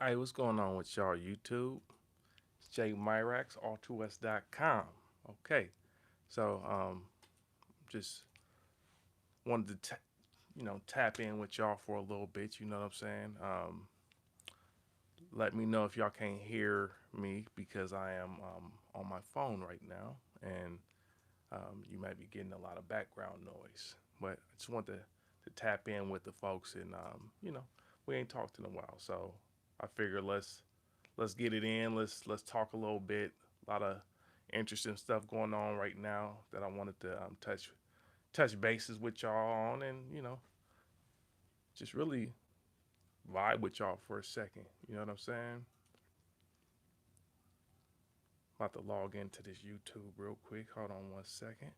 Hey, what's going on with y'all YouTube? It's Jay Myrax, all2s.com. Okay, so just wanted to tap in with y'all for a little bit. You know what I'm saying? Let me know if y'all can't hear me because I am on my phone right now, and you might be getting a lot of background noise. But I just want to tap in with the folks, and we ain't talked in a while, so I figure let's get it in. Let's talk a little bit. A lot of interesting stuff going on right now that I wanted to touch bases with y'all on, and just really vibe with y'all for a second. You know what I'm saying? About to log into this YouTube real quick. Hold on one second.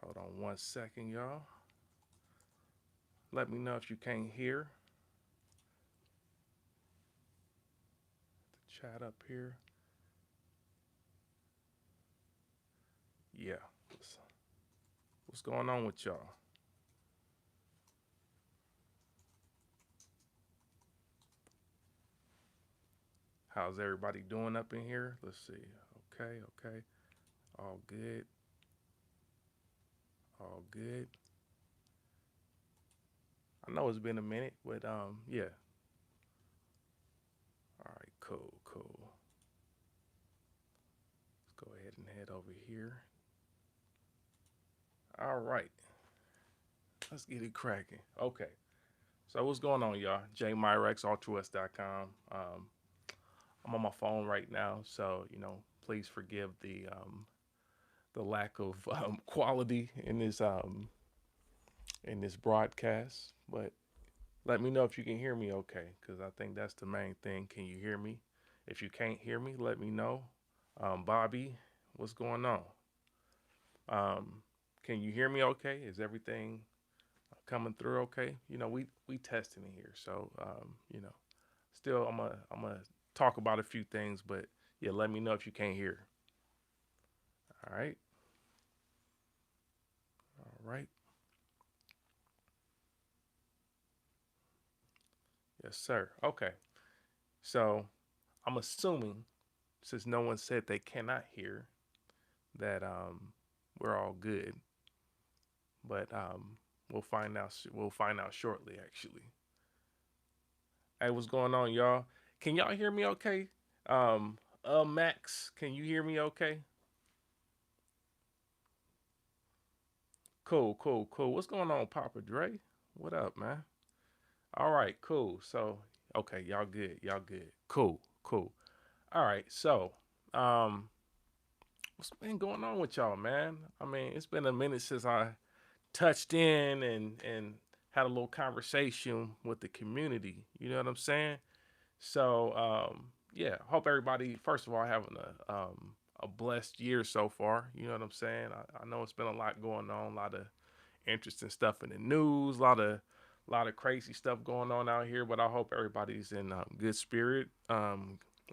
Hold on one second, y'all. Let me know if you can't hear the chat up here. Yeah. What's going on with y'all? How's everybody doing up in here? Let's see. Okay, okay. All good. All good. I know it's been a minute, but yeah. All right, cool, cool. Let's go ahead and head over here. All right, let's get it cracking. Okay, so what's going on, y'all? Jay Myrex, all2s.com. I'm on my phone right now, so please forgive the lack of quality in this broadcast. But let me know if you can hear me okay, because I think that's the main thing. Can you hear me? If you can't hear me, let me know. Bobby, what's going on? Um, can you hear me okay? Is everything coming through okay? We testing it here, so still I'm gonna talk about a few things, but yeah, let me know if you can't hear. All right, all right, yes sir. Okay, so I'm assuming since no one said they cannot hear that we're all good, but we'll find out. We'll find out shortly, actually. Hey, what's going on, y'all? Can y'all hear me okay? Max, can you hear me okay? Cool, cool, cool. What's going on, Papa Dre? What up, man? All right, cool. So, okay, y'all good. Y'all good. Cool, cool. All right, so, um, what's been going on with y'all, man? I mean, it's been a minute since I touched in and had a little conversation with the community. You know what I'm saying? So yeah, hope everybody first of all having a blessed year so far. You know what I'm saying? I know it's been a lot going on, a lot of interesting stuff in the news, a lot of crazy stuff going on out here. But I hope everybody's in good spirit.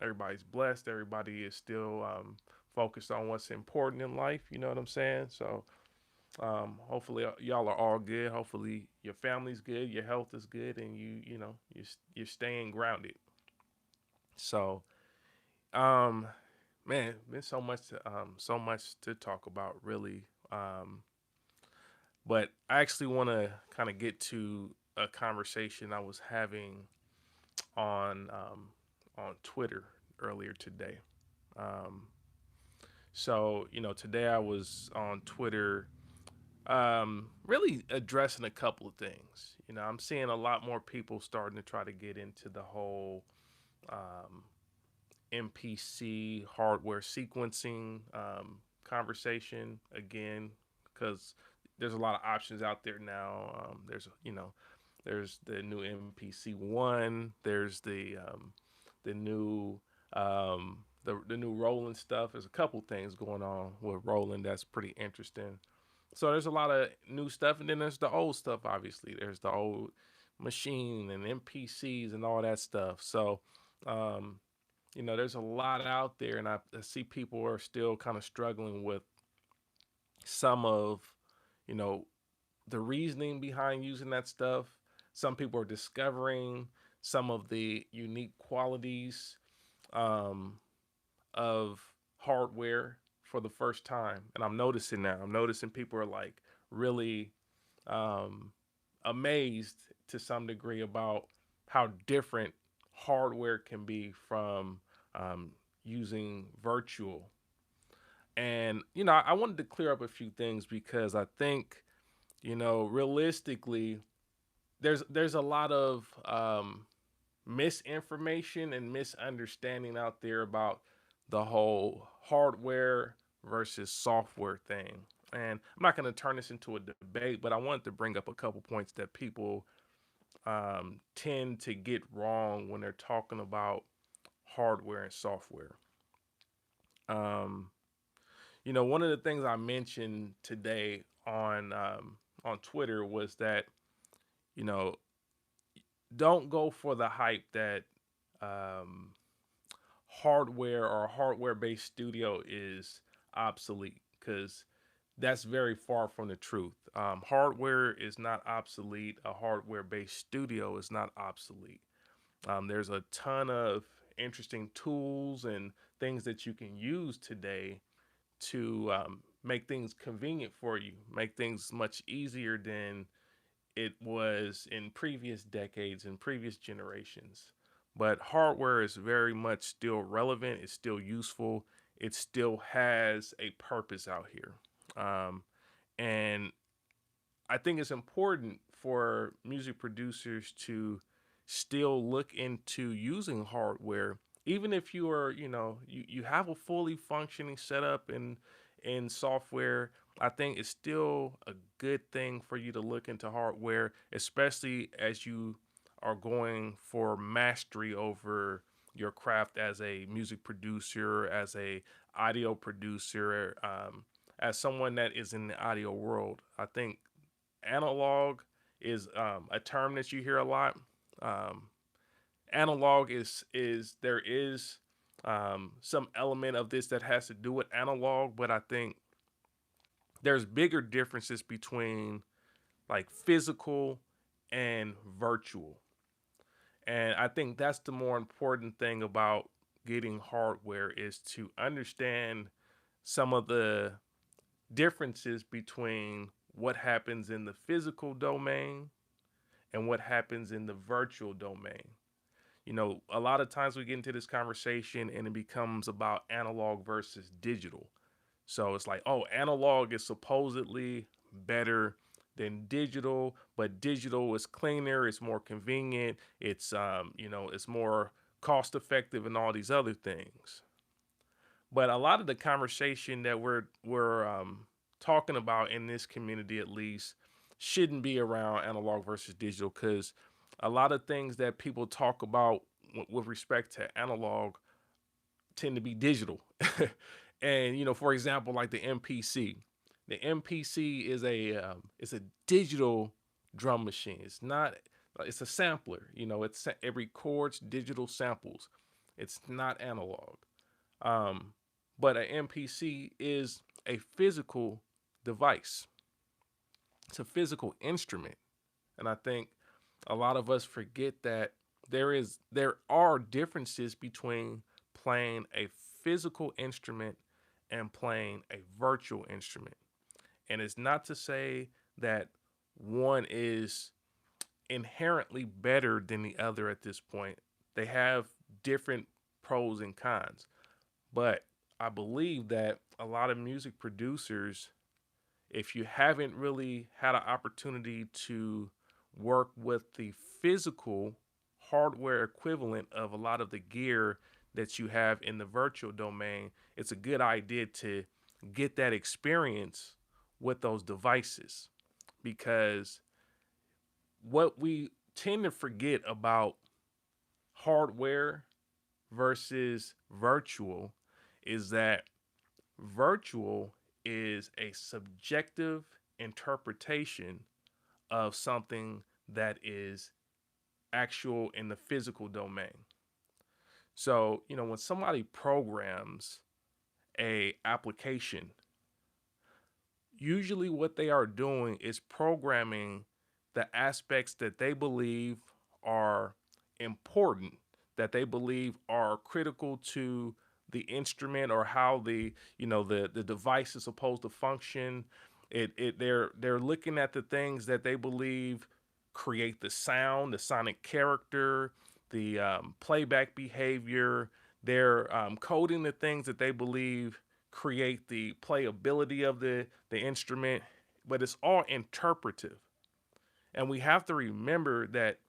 Everybody's blessed. Everybody is still focused on what's important in life. You know what I'm saying? So hopefully y'all are all good. Hopefully your family's good, your health is good, and you're staying grounded. So, um, man, been so much to talk about, really. Um, but I actually want to kind of get to a conversation I was having on Twitter earlier today. Um, so today I was on Twitter, really addressing a couple of things. I'm seeing a lot more people starting to try to get into the whole um, MPC hardware sequencing conversation again, because there's a lot of options out there now. There's the new MPC one. There's the new the new Roland stuff. There's a couple things going on with Roland that's pretty interesting. So there's a lot of new stuff, and then there's the old stuff. Obviously, there's the old machine and MPCs and all that stuff. So um, there's a lot out there, and I see people are still kind of struggling with some of, you know, the reasoning behind using that stuff. Some people are discovering some of the unique qualities um, of hardware for the first time. And I'm noticing now, I'm noticing people are like really um, amazed to some degree about how different hardware can be from um, using virtual. And, I wanted to clear up a few things because I think, realistically, there's a lot of misinformation and misunderstanding out there about the whole hardware versus software thing. And I'm not going to turn this into a debate, but I wanted to bring up a couple points that people tend to get wrong when they're talking about hardware and software. Um, one of the things I mentioned today on Twitter was that you know don't go for the hype that um, hardware or hardware based studio is obsolete, because that's very far from the truth. Hardware is not obsolete. A hardware based studio is not obsolete. There's a ton of interesting tools and things that you can use today to make things convenient for you, make things much easier than it was in previous decades and previous generations. But hardware is very much still relevant. It's still useful. It still has a purpose out here. And I think it's important for music producers to still look into using hardware, even if you are, you have a fully functioning setup in software. I think it's still a good thing for you to look into hardware, especially as you are going for mastery over your craft as a music producer, as a audio producer, as someone that is in the audio world. I think analog is a term that you hear a lot. Um, Analog is there is some element of this that has to do with analog, but I think there's bigger differences between like physical and virtual. And I think that's the more important thing about getting hardware, is to understand some of the differences between what happens in the physical domain and what happens in the virtual domain. A lot of times we get into this conversation and it becomes about analog versus digital. So it's like, oh, analog is supposedly better than digital, but digital is cleaner, it's more convenient, it's more cost effective and all these other things. But a lot of the conversation that we're talking about in this community, at least, shouldn't be around analog versus digital, because a lot of things that people talk about with respect to analog tend to be digital. And for example, like the MPC. The MPC is a digital drum machine. It's not. It's a sampler. It records digital samples. It's not analog. Um, but an MPC is a physical device. It's a physical instrument, and I think a lot of us forget that there are differences between playing a physical instrument and playing a virtual instrument. And it's not to say that one is inherently better than the other at this point. They have different pros and cons. But I believe that a lot of music producers, if you haven't really had an opportunity to work with the physical hardware equivalent of a lot of the gear that you have in the virtual domain, it's a good idea to get that experience with those devices. Because what we tend to forget about hardware versus virtual is that virtual is a subjective interpretation of something that is actual in the physical domain. So, when somebody programs a application, usually what they are doing is programming the aspects that they believe are important, that they believe are critical to the instrument or how the device is supposed to function. They're looking at the things that they believe create the sound, the sonic character, the playback behavior. They're coding the things that they believe create the playability of the instrument, but it's all interpretive. And we have to remember that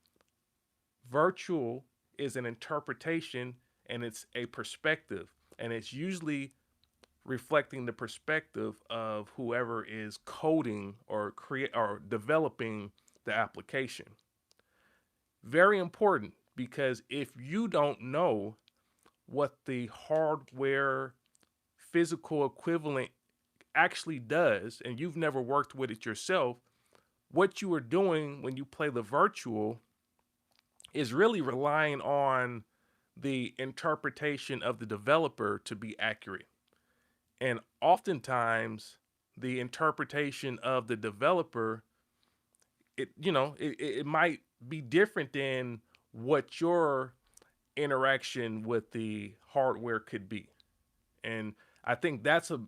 virtual is an interpretation and it's a perspective. And it's usually reflecting the perspective of whoever is coding or create or developing the application. Very important, because if you don't know what the hardware physical equivalent actually does and you've never worked with it yourself, what you are doing when you play the virtual is really relying on the interpretation of the developer to be accurate. And oftentimes, the interpretation of the developer, it might be different than what your interaction with the hardware could be. And I think that's a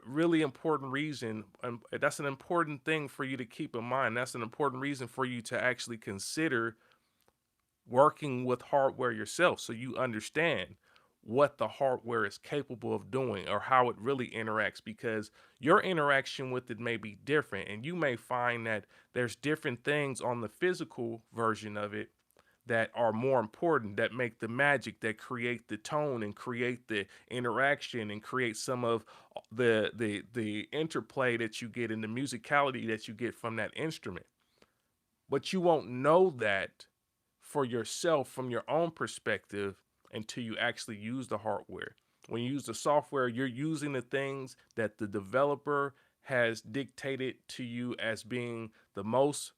really important reason. That's an important thing for you to keep in mind. That's an important reason for you to actually consider working with hardware yourself, so you understand what the hardware is capable of doing or how it really interacts, because your interaction with it may be different and you may find that there's different things on the physical version of it that are more important, that make the magic, that create the tone and create the interaction and create some of the interplay that you get and the musicality that you get from that instrument. But you won't know that for yourself from your own perspective until you actually use the hardware. When you use the software, you're using the things that the developer has dictated to you as being the most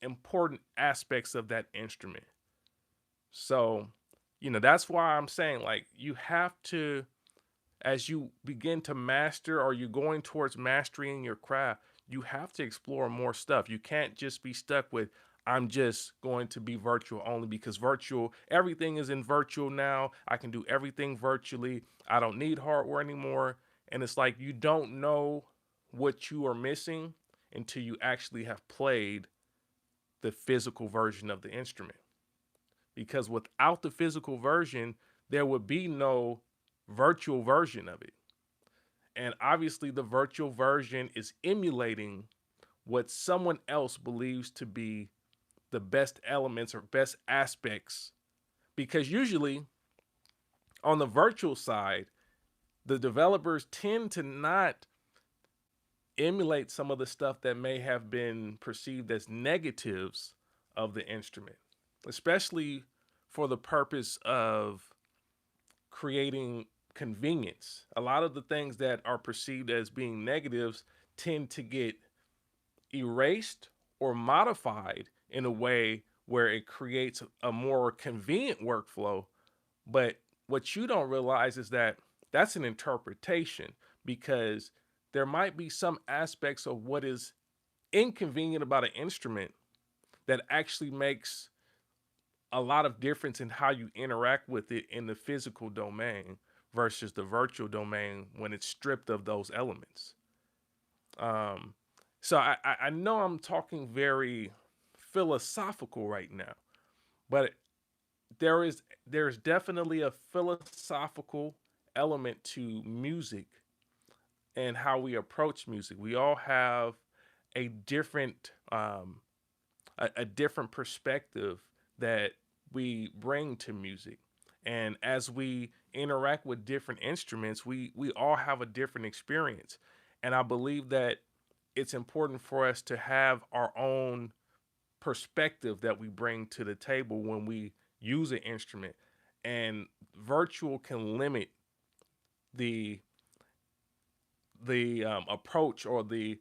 important aspects of that instrument. So, that's why I'm saying, like, you have to, as you begin to master or you're going towards mastering your craft, you have to explore more stuff. You can't just be stuck with, I'm just going to be virtual only, because everything is in virtual now. I can do everything virtually. I don't need hardware anymore. And it's like you don't know what you are missing until you actually have played the physical version of the instrument. Because without the physical version, there would be no virtual version of it. And obviously, the virtual version is emulating what someone else believes to be the best elements or best aspects. Because usually, on the virtual side, the developers tend to not emulate some of the stuff that may have been perceived as negatives of the instrument, especially for the purpose of creating convenience. A lot of the things that are perceived as being negatives tend to get erased or modified in a way where it creates a more convenient workflow. But what you don't realize is that that's an interpretation, because there might be some aspects of what is inconvenient about an instrument that actually makes a lot of difference in how you interact with it in the physical domain versus the virtual domain when it's stripped of those elements. Um, so I know I'm talking very philosophical right now, but there's definitely a philosophical element to music and how we approach music. We all have a different a different perspective that we bring to music. And as we interact with different instruments, we all have a different experience. And I believe that it's important for us to have our own perspective that we bring to the table when we use an instrument. And virtual can limit the approach or the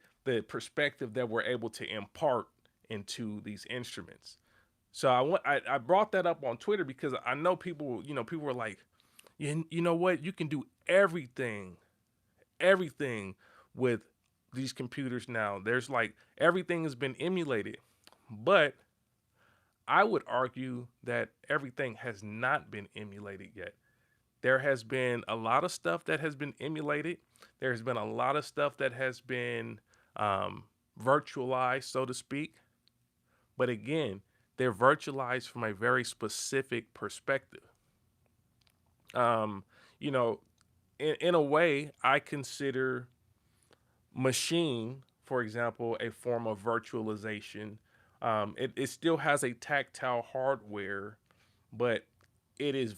perspective that we're able to impart into these instruments. So I brought that up on Twitter because I know people were like, you know what, you can do everything with these computers now. There's like everything has been emulated, but I would argue that everything has not been emulated yet. There has been a lot of stuff that has been emulated. There's been a lot of stuff that has been um, virtualized, so to speak. But again, they're virtualized from a very specific perspective. Um, you know, in a way, I consider machine, for example, a form of virtualization. It still has a tactile hardware, but it is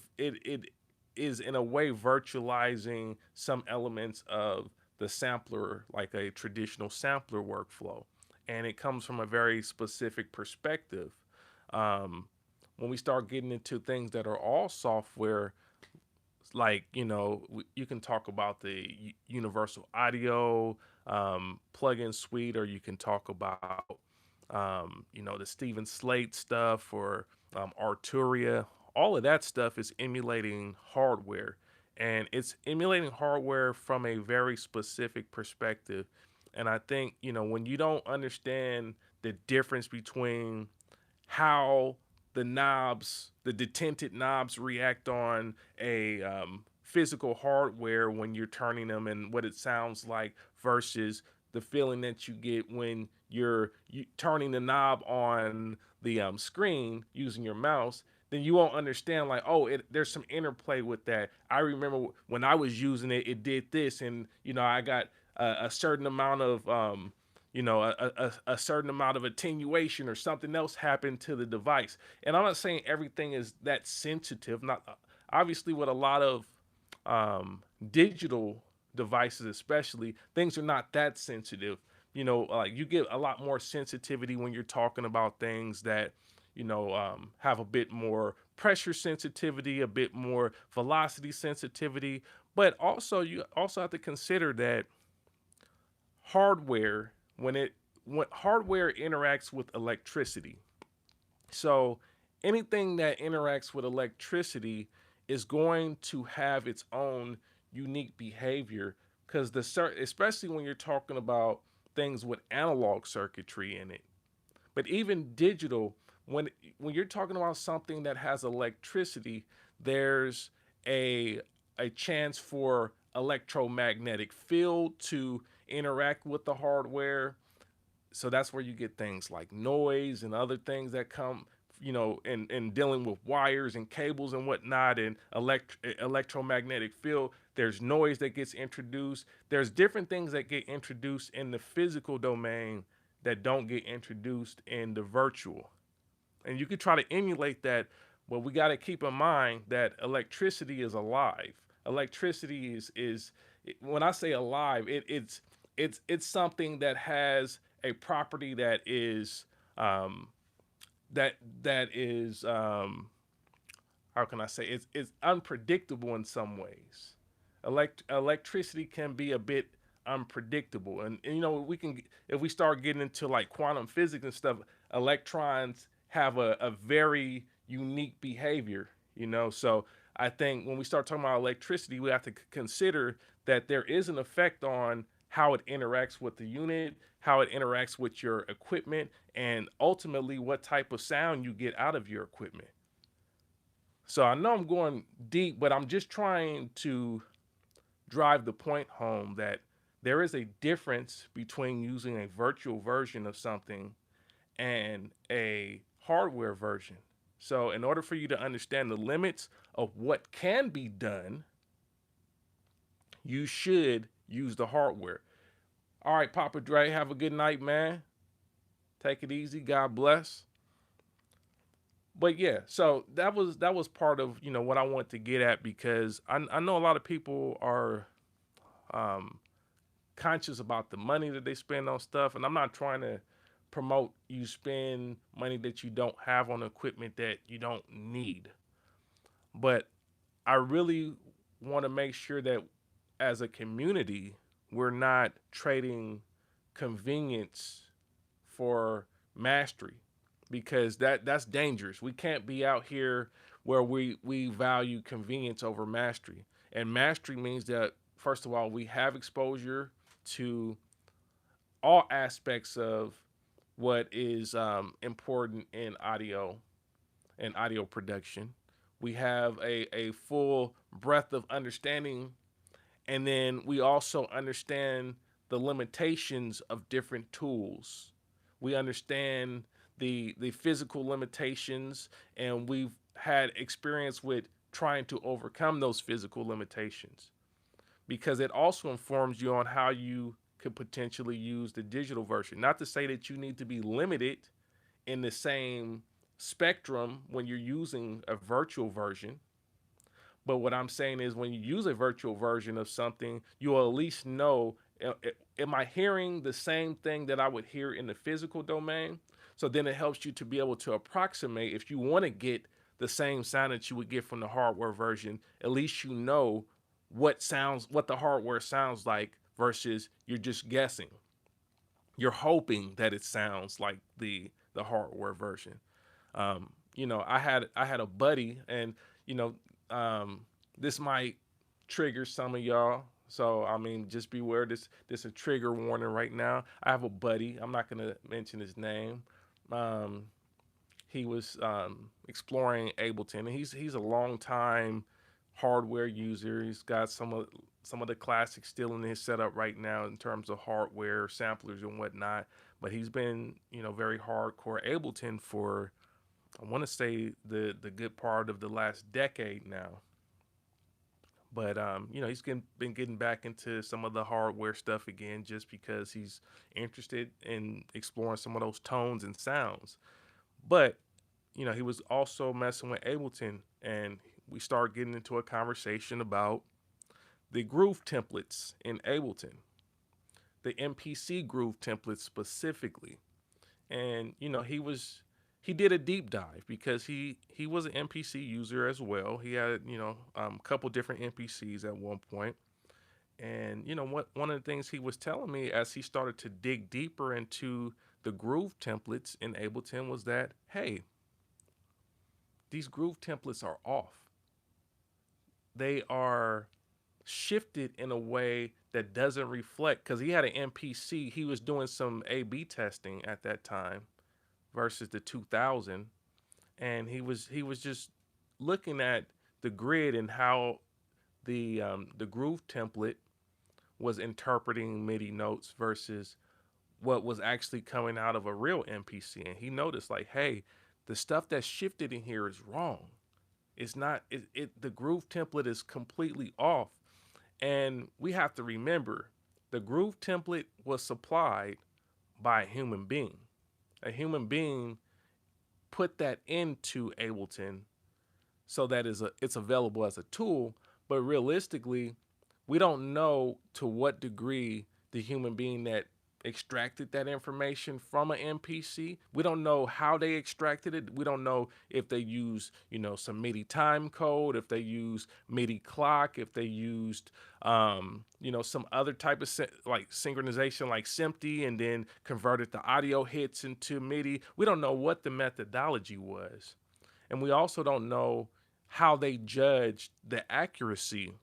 in a way virtualizing some elements of the sampler, like a traditional sampler workflow, and it comes from a very specific perspective. Um, when we start getting into things that are all software, like you can talk about the universal audio plugin suite, or you can talk about the Steven Slate stuff, or Arturia. All of that stuff is emulating hardware, and it's emulating hardware from a very specific perspective. And I think when you don't understand the difference between how the detented knobs react on a physical hardware when you're turning them, and what it sounds like versus the feeling that you get when you turning the knob on the screen using your mouse, then you won't understand, like, oh, there's some interplay with that. I remember when I was using it, it did this, and I got a certain amount of a certain amount of attenuation, or something else happened to the device. And I'm not saying everything is that sensitive. Not obviously with a lot of digital devices, especially, things are not that sensitive. Like you get a lot more sensitivity when you're talking about things that have a bit more pressure sensitivity, a bit more velocity sensitivity. But also, you also have to consider that hardware when hardware interacts with electricity. So anything that interacts with electricity is going to have its own unique behavior, because especially when you're talking about things with analog circuitry in it. But even digital, when when you're talking about something that has electricity, there's a a chance for electromagnetic field to interact with the hardware. So that's where you get things like noise and other things that come, in dealing with wires and cables and whatnot, and electromagnetic field. There's noise that gets introduced. There's different things that get introduced in the physical domain that don't get introduced in the virtual. And you could try to emulate that, but we got to keep in mind that electricity is alive. Electricity is when I say alive, it's something that has a property that is um, that is how can I say, it's unpredictable in some ways. Electricity can be a bit unpredictable, and we can, if we start getting into like quantum physics and stuff, electrons have a very unique behavior. So I think when we start talking about electricity, we have to consider that there is an effect on how it interacts with the unit, how it interacts with your equipment, and ultimately what type of sound you get out of your equipment. So I know I'm going deep, but I'm just trying to drive the point home that there is a difference between using a virtual version of something and a hardware version. So, in order for you to understand the limits of what can be done, you should use the hardware. All right, Papa Dre, have a good night, man. Take it easy. God bless. But yeah, so that was part of what I want to get at, because I know a lot of people are um, conscious about the money that they spend on stuff, and I'm not trying to promote you spend money that you don't have on equipment that you don't need. But I really want to make sure that as a community, we're not trading convenience for mastery, because that's dangerous. We can't be out here where we value convenience over mastery. And mastery means that, first of all, we have exposure to all aspects of what is important in audio and audio production. We have a full breadth of understanding, and then we also understand the limitations of different tools. We understand the physical limitations, and we've had experience with trying to overcome those physical limitations, because it also informs you on how you could potentially use the digital version. Not to say that you need to be limited in the same spectrum when you're using a virtual version. But what I'm saying is, when you use a virtual version of something, you'll at least know, am I hearing the same thing that I would hear in the physical domain? So then it helps you to be able to approximate, if you want to get the same sound that you would get from the hardware version, at least you know what the hardware sounds like, versus you're just guessing. You're hoping that it sounds like the hardware version. I had a buddy, and you know, this might trigger some of y'all. So I mean, just beware. This a trigger warning right now. I have a buddy. I'm not gonna mention his name. Um, he was exploring Ableton, and he's a long time hardware user. He's got some of the classics still in his setup right now in terms of hardware, samplers, and whatnot. But he's been, very hardcore Ableton for, I want to say, the good part of the last decade now. But been getting back into some of the hardware stuff again, just because he's interested in exploring some of those tones and sounds. But he was also messing with Ableton, and we started getting into a conversation about the groove templates in Ableton, the MPC groove templates specifically. And he did a deep dive, because he was an MPC user as well. He had a couple different MPCs at one point. And what one of the things he was telling me, as he started to dig deeper into the groove templates in Ableton, was that, hey, these groove templates are off. They are shifted in a way that doesn't reflect, because he had an MPC. He was doing some A/B testing at that time versus the 2000, and he was just looking at the grid and how the groove template was interpreting MIDI notes versus what was actually coming out of a real MPC. And he noticed, like, hey, the stuff that's shifted in here is wrong. It's not the groove template is completely off. And we have to remember, the groove template was supplied by a human being. A human being put that into Ableton so that it's available as a tool. But realistically, we don't know to what degree the human being that extracted that information from an MPC. We don't know how they extracted it. We don't know if they used, some MIDI time code, if they used MIDI clock, if they used, some other type of like synchronization, like SMPTE, and then converted the audio hits into MIDI. We don't know what the methodology was, and we also don't know how they judged the accuracy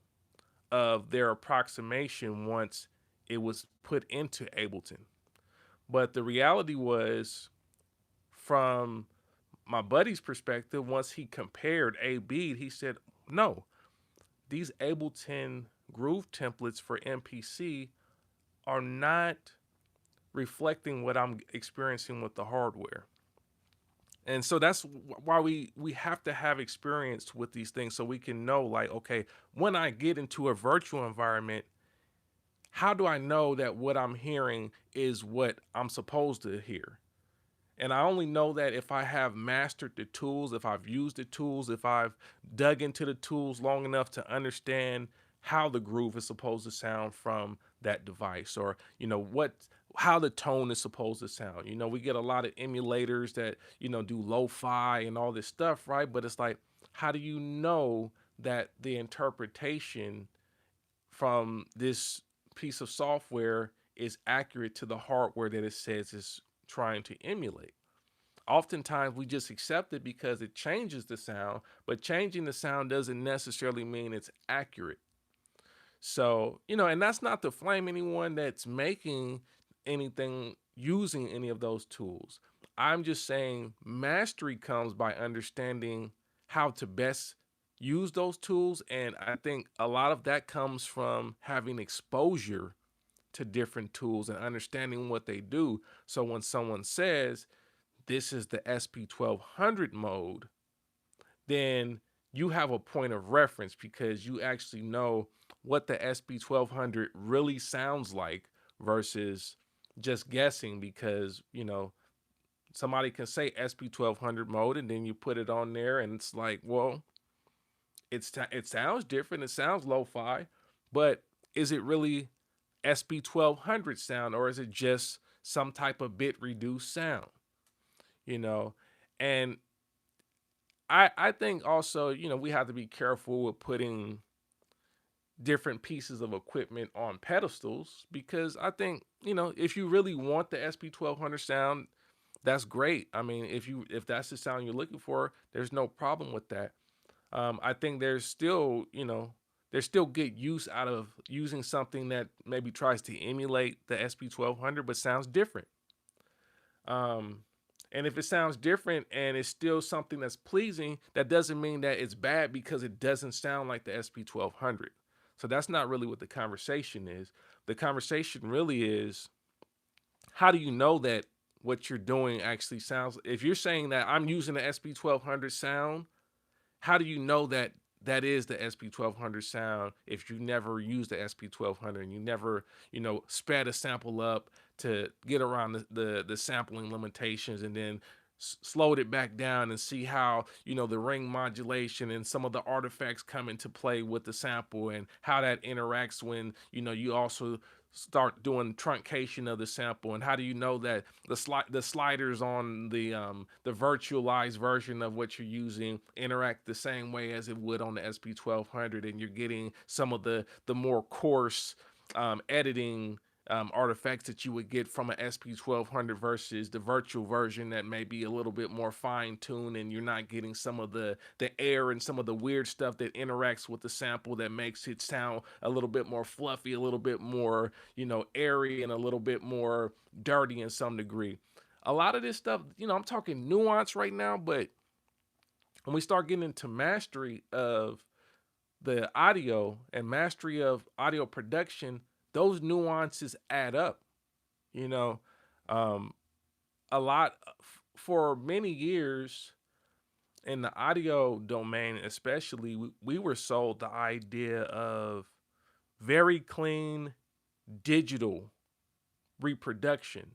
of their approximation once it was put into Ableton. But the reality was, from my buddy's perspective, once he compared A/B, he said, no, these Ableton groove templates for MPC are not reflecting what I'm experiencing with the hardware. And so that's why we have to have experience with these things, so we can know, like, okay, when I get into a virtual environment, how do I know that what I'm hearing is what I'm supposed to hear? And I only know that if I have mastered the tools, if I've used the tools, if I've dug into the tools long enough to understand how the groove is supposed to sound from that device, or how the tone is supposed to sound. We get a lot of emulators that do lo-fi and all this stuff, right? But it's like, how do you know that the interpretation from this piece of software is accurate to the hardware that it says it's trying to emulate? Oftentimes we just accept it because it changes the sound, but changing the sound doesn't necessarily mean it's accurate. So, and that's not to flame anyone that's making anything using any of those tools. I'm just saying mastery comes by understanding how to best use those tools. And I think a lot of that comes from having exposure to different tools and understanding what they do. So when someone says this is the SP1200 mode, then you have a point of reference because you actually know what the SP1200 really sounds like versus just guessing because, somebody can say SP1200 mode and then you put it on there and it's like, well, it sounds different, it sounds lo-fi, but is it really SP1200 sound or is it just some type of bit reduced sound, you know? And I think also, we have to be careful with putting different pieces of equipment on pedestals because I think, if you really want the SP1200 sound, that's great. I mean, if that's the sound you're looking for, there's no problem with that. I think there's still good use out of using something that maybe tries to emulate the SP1200 but sounds different. Um, and if it sounds different and it's still something that's pleasing, that doesn't mean that it's bad because it doesn't sound like the SP1200. So that's not really what the conversation is. The conversation really is, how do you know that what you're doing actually sounds? If you're saying that I'm using the SP1200 sound, how do you know that that is the SP1200 sound if you never used the SP1200 and you never, sped a sample up to get around the sampling limitations and then slowed it back down and see how, the ring modulation and some of the artifacts come into play with the sample and how that interacts when, you also start doing truncation of the sample, and how do you know that the sliders on the virtualized version of what you're using interact the same way as it would on the SP1200, and you're getting some of the more coarse editing artifacts that you would get from an SP1200 versus the virtual version that may be a little bit more fine tuned, and you're not getting some of the air and some of the weird stuff that interacts with the sample that makes it sound a little bit more fluffy, a little bit more, airy, and a little bit more dirty in some degree. A lot of this stuff, I'm talking nuance right now, but when we start getting into mastery of the audio and mastery of audio production, those nuances add up. You know, um, a lot for many years in the audio domain, especially, we were sold the idea of very clean digital reproduction.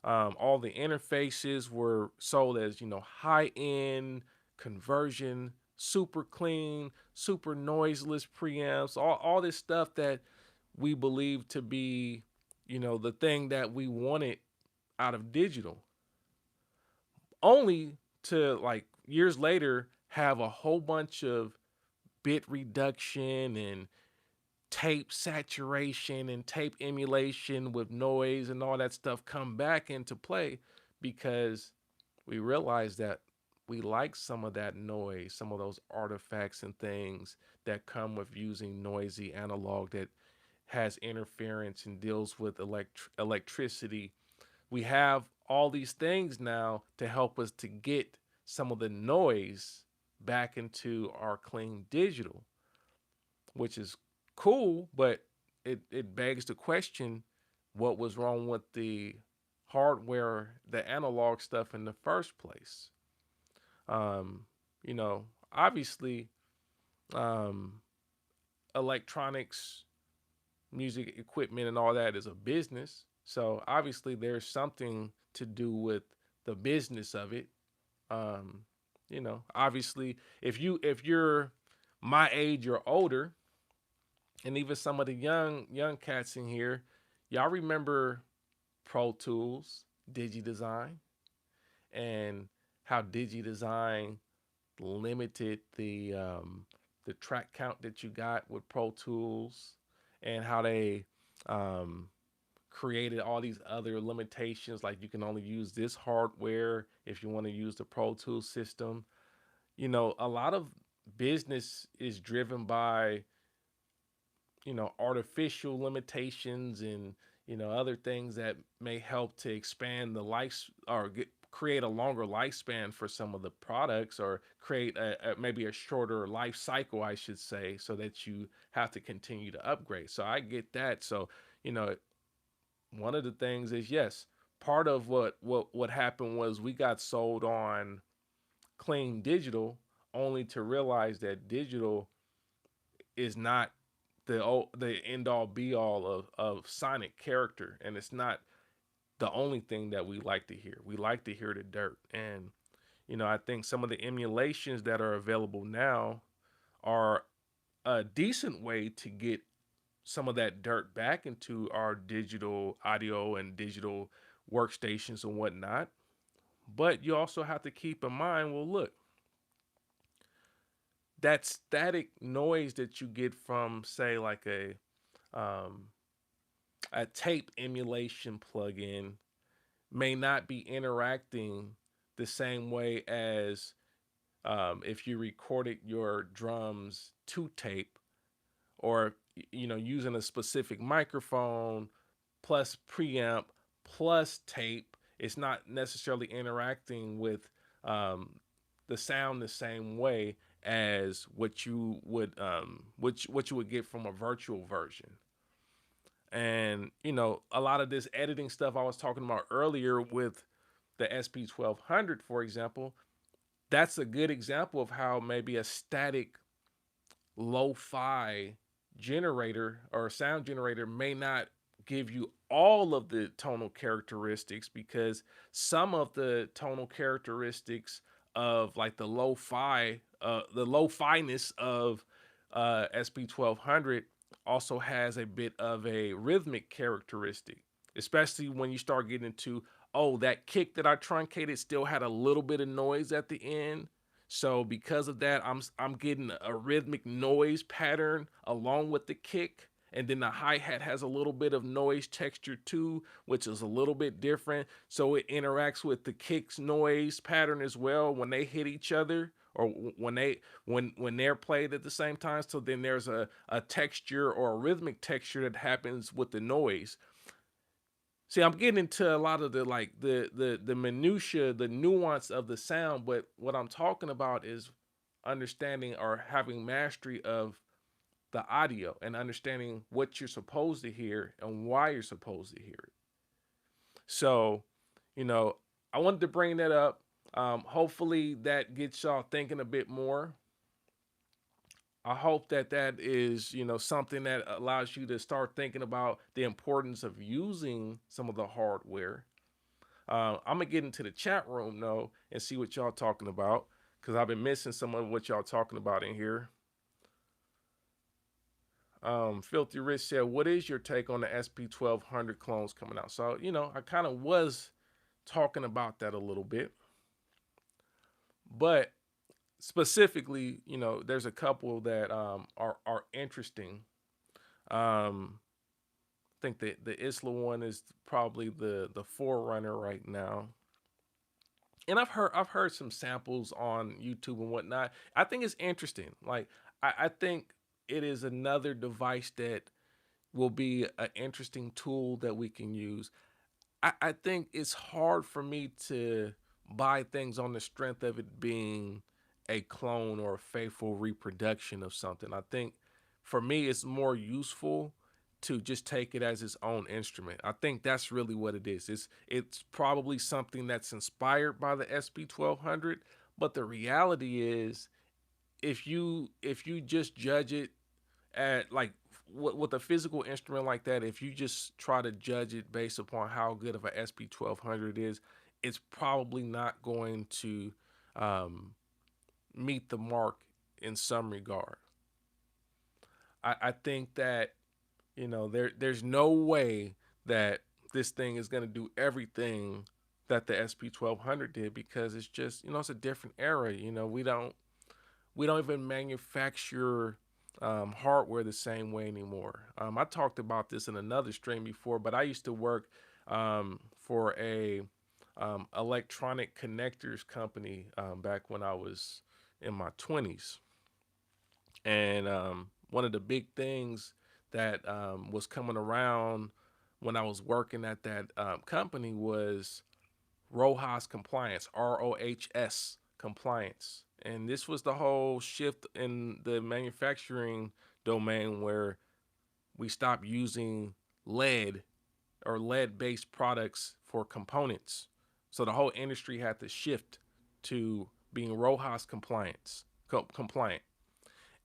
All the interfaces were sold as, high end conversion, super clean, super noiseless preamps, all this stuff that we believe to be, the thing that we wanted out of digital, only to like years later have a whole bunch of bit reduction and tape saturation and tape emulation with noise and all that stuff come back into play because we realized that we like some of that noise, some of those artifacts and things that come with using noisy analog that has interference and deals with electricity. We have all these things now to help us to get some of the noise back into our clean digital, which is cool, but it begs the question, what was wrong with the hardware, the analog stuff in the first place? Um, Obviously, um, electronics, music equipment, and all that is a business. So obviously, there's something to do with the business of it. Obviously, if you're my age or older, and even some of the young cats in here, y'all remember Pro Tools, DigiDesign, and how DigiDesign limited the track count that you got with Pro Tools, and how they um, created all these other limitations, like you can only use this hardware if you want to use the Pro Tools system. A lot of business is driven by artificial limitations and other things that may help to expand the life or create a longer lifespan for some of the products, or create maybe a shorter life cycle, I should say, so that you have to continue to upgrade. So I get that. So, you know, one of the things is, yes, part of what happened was we got sold on clean digital, only to realize that digital is not the end all be all of sonic character, and it's not the only thing that we like to hear. We like to hear the dirt. And I think some of the emulations that are available now are a decent way to get some of that dirt back into our digital audio and digital workstations and whatnot. But you also have to keep in mind, well, look, that static noise that you get from, say, like um, a tape emulation plugin may not be interacting the same way as if you recorded your drums to tape, or using a specific microphone plus preamp plus tape. It's not necessarily interacting with um, the sound the same way as what you would get from a virtual version. And a lot of this editing stuff I was talking about earlier with the SP1200, for example, that's a good example of how maybe a static lo-fi generator or sound generator may not give you all of the tonal characteristics, because some of the tonal characteristics of like the lo-fi-ness of SP1200 also has a bit of a rhythmic characteristic, especially when you start getting into, oh, that kick that I truncated still had a little bit of noise at the end. So because of that, I'm getting a rhythmic noise pattern along with the kick. And then the hi-hat has a little bit of noise texture too, which is a little bit different. So it interacts with the kick's noise pattern as well when they hit each other, or when they're played at the same time. So then there's a texture or a rhythmic texture that happens with the noise. See, I'm getting into a lot of the like the minutia, the nuance of the sound, but what I'm talking about is understanding or having mastery of the audio and understanding what you're supposed to hear and why you're supposed to hear it. So, you know, I wanted to bring that up. Hopefully that gets y'all thinking a bit more. I hope that that is, something that allows you to start thinking about the importance of using some of the hardware. I'm gonna get into the chat room though and see what y'all talking about, because I've been missing some of what y'all talking about in here. Filthy Rich said, "What is your take on the SP1200 clones coming out?" So I kind of was talking about that a little bit, but specifically, there's a couple that are interesting. Um, I think the Isla one is probably the forerunner right now. And I've heard some samples on YouTube and whatnot. I think it's interesting. Like I think it is another device that will be an interesting tool that we can use. I think it's hard for me to buy things on the strength of it being a clone or a faithful reproduction of something. I think for me, it's more useful to just take it as its own instrument. I think that's really what it is. It's probably something that's inspired by the SP1200, but the reality is, if you just judge it at like with a physical instrument like that, if you just try to judge it based upon how good of a SP1200 is, it's probably not going to um, meet the mark in some regard. I think that there's no way that this thing is going to do everything that the SP1200 did, because it's just it's a different era. We don't even manufacture hardware the same way anymore. I talked about this in another stream before, but I used to work for a electronic connectors company back when I was in my 20s. And one of the big things that was coming around when I was working at that company was ROHS compliance, ROHS compliance. And this was the whole shift in the manufacturing domain where we stopped using lead or lead based products for components. So the whole industry had to shift to being ROHS compliant.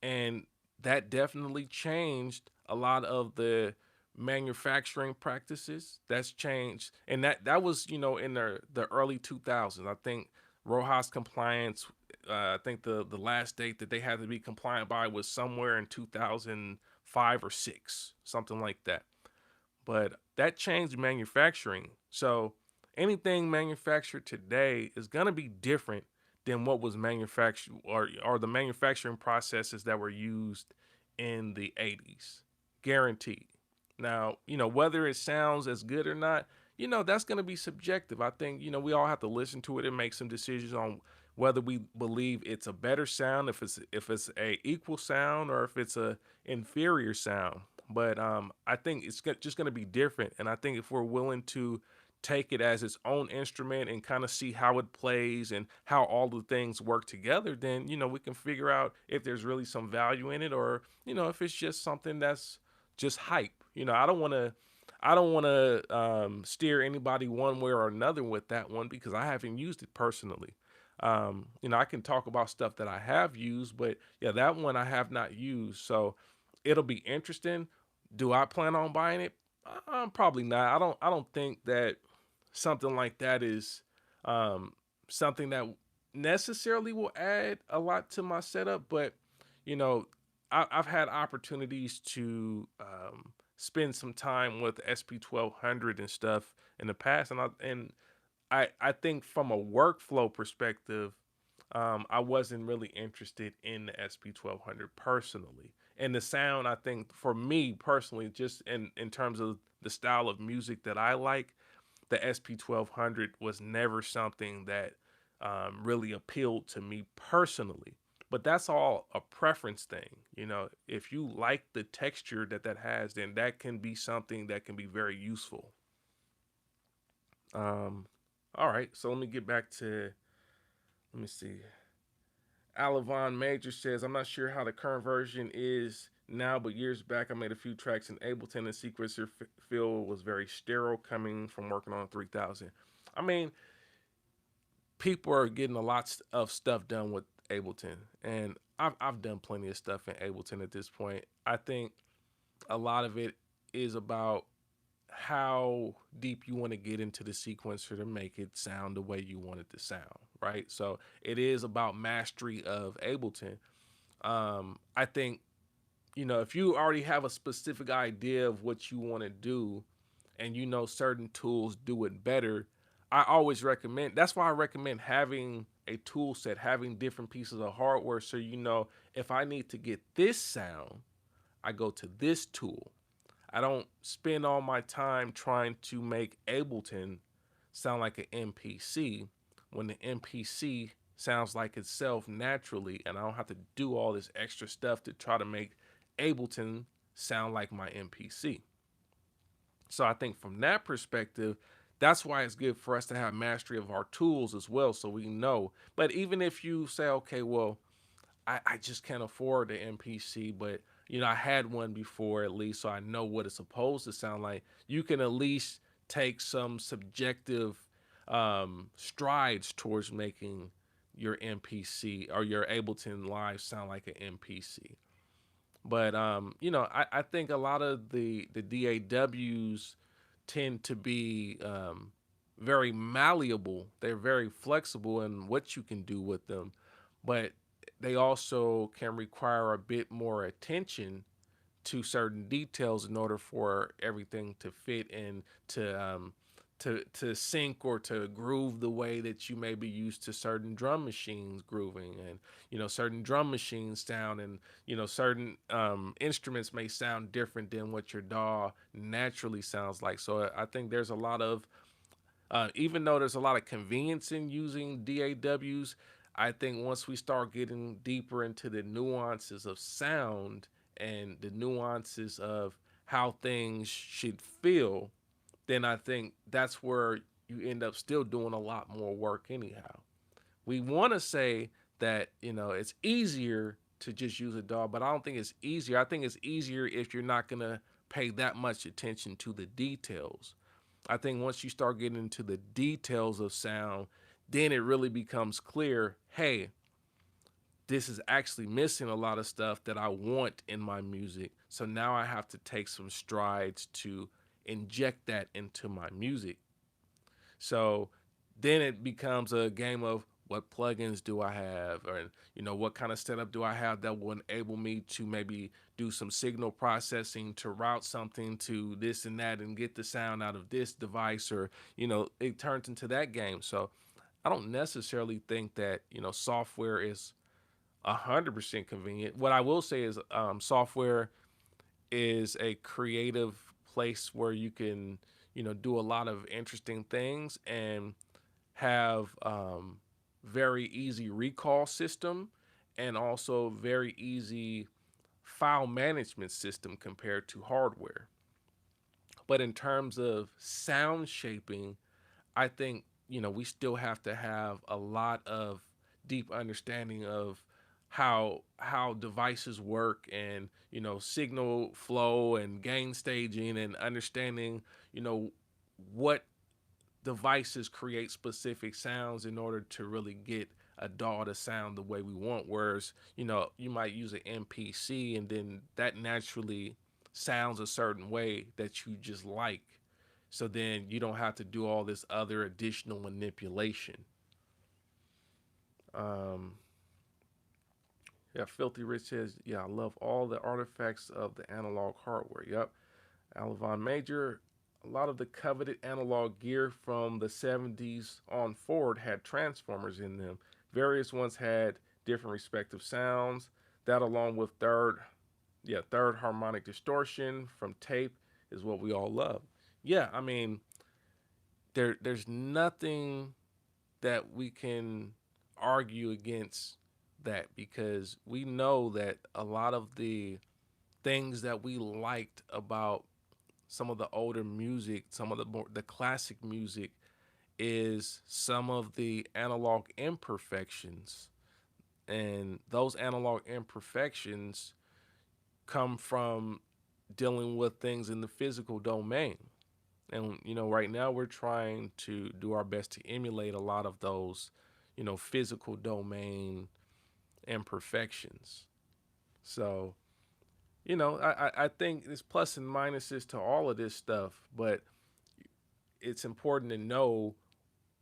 And that definitely changed a lot of the manufacturing practices. That's changed, and that was in the early 2000s. I think RoHS compliance. I think the last date that they had to be compliant by was somewhere in 2005 or six, something like that. But that changed manufacturing. So anything manufactured today is going to be different than what was manufactured or the manufacturing processes that were used in the 80s. Guaranteed. Now, whether it sounds as good or not, that's going to be subjective. I think, we all have to listen to it and make some decisions on whether we believe it's a better sound, if it's a equal sound, or if it's a inferior sound. But I think it's just going to be different. And I think if we're willing to take it as its own instrument and kind of see how it plays and how all the things work together, then, we can figure out if there's really some value in it, or, if it's just something that's just hype. I don't want to steer anybody one way or another with that one because I haven't used it personally. I can talk about stuff that I have used, but yeah, that one I have not used. So it'll be interesting. Do I plan on buying it? Probably not. I don't think that something like that is um, something that necessarily will add a lot to my setup. But you know, I've had opportunities to spend some time with SP 1200 and stuff in the past, and I think from a workflow perspective, I wasn't really interested in the SP 1200 personally. And the sound, I think, for me personally, just in terms of the style of music that I like, the SP 1200 was never something that really appealed to me personally. But that's all a preference thing. If you like the texture that has, then that can be something that can be very useful. Um, all right, so let me get back to, let me see. Alavon Major says, I'm not sure how the current version is now, but years back I made a few tracks in Ableton and sequencer feel was very sterile coming from working on 3000. I mean, people are getting a lot of stuff done with Ableton, and I've done plenty of stuff in Ableton at this point. I think a lot of it is about how deep you want to get into the sequencer to make it sound the way you want it to sound, right? So it is about mastery of Ableton. I think, if you already have a specific idea of what you want to do and certain tools do it better, I always recommend, that's why I recommend having a tool set, having different pieces of hardware, so if I need to get this sound, I go to this tool. I don't spend all my time trying to make Ableton sound like an MPC when the MPC sounds like itself naturally, and I don't have to do all this extra stuff to try to make Ableton sound like my MPC. So I think from that perspective, that's why it's good for us to have mastery of our tools as well, so we know. But even if you say, okay, well, I just can't afford the MPC, but I had one before at least, so I know what it's supposed to sound like. You can at least take some subjective strides towards making your MPC or your Ableton Live sound like an MPC. But I think a lot of the DAWs tend to be very malleable. They're very flexible in what you can do with them, but they also can require a bit more attention to certain details in order for everything to fit and to sync or to groove the way that you may be used to certain drum machines grooving. And certain drum machines sound, and certain instruments may sound different than what your DAW naturally sounds like. So I think there's a lot of even though there's a lot of convenience in using DAWs, I think once we start getting deeper into the nuances of sound and the nuances of how things should feel, then I think that's where you end up still doing a lot more work anyhow. We want to say that, it's easier to just use a DAW, but I don't think it's easier. I think it's easier if you're not going to pay that much attention to the details. I think once you start getting into the details of sound, then it really becomes clear, hey, this is actually missing a lot of stuff that I want in my music. So now I have to take some strides to inject that into my music. So then it becomes a game of what plugins do I have, or what kind of setup do I have that will enable me to maybe do some signal processing to route something to this and that and get the sound out of this device, or it turns into that game. So I don't necessarily think that software is 100% convenient. What I will say is software is a creative place where you can do a lot of interesting things and have very easy recall system and also very easy file management system compared to hardware. But in terms of sound shaping, I think we still have to have a lot of deep understanding of how devices work, and signal flow and gain staging, and understanding what devices create specific sounds in order to really get a DAW to sound the way we want. Whereas, you might use an MPC and then that naturally sounds a certain way that you just like. So then you don't have to do all this other additional manipulation. Um, yeah, Filthy Rich says, yeah, I love all the artifacts of the analog hardware. Yep. Alavon Major, a lot of the coveted analog gear from the 70s on forward had transformers in them. Various ones had different respective sounds. That, along with third harmonic distortion from tape, is what we all love. Yeah, I mean, there's nothing that we can argue against that, because we know that a lot of the things that we liked about some of the older music, some of the classic music, is some of the analog imperfections. And those analog imperfections come from dealing with things in the physical domain. And right now we're trying to do our best to emulate a lot of those, physical domain imperfections. So, I think there's plus and minuses to all of this stuff, but it's important to know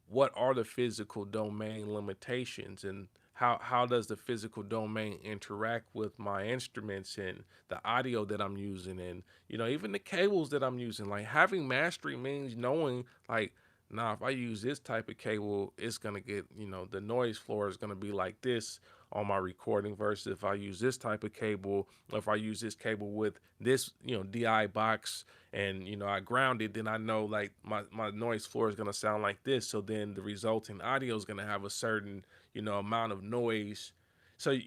what are the physical domain limitations, and how does the physical domain interact with my instruments and the audio that I'm using, and even the cables that I'm using. Like, having mastery means knowing, like, nah, if I use this type of cable, it's gonna get, the noise floor is gonna be like this on my recording, versus if I use this type of cable, or if I use this cable with this, DI box, and I ground it, then I know, like, my noise floor is going to sound like this. So then the resulting audio is going to have a certain amount of noise. So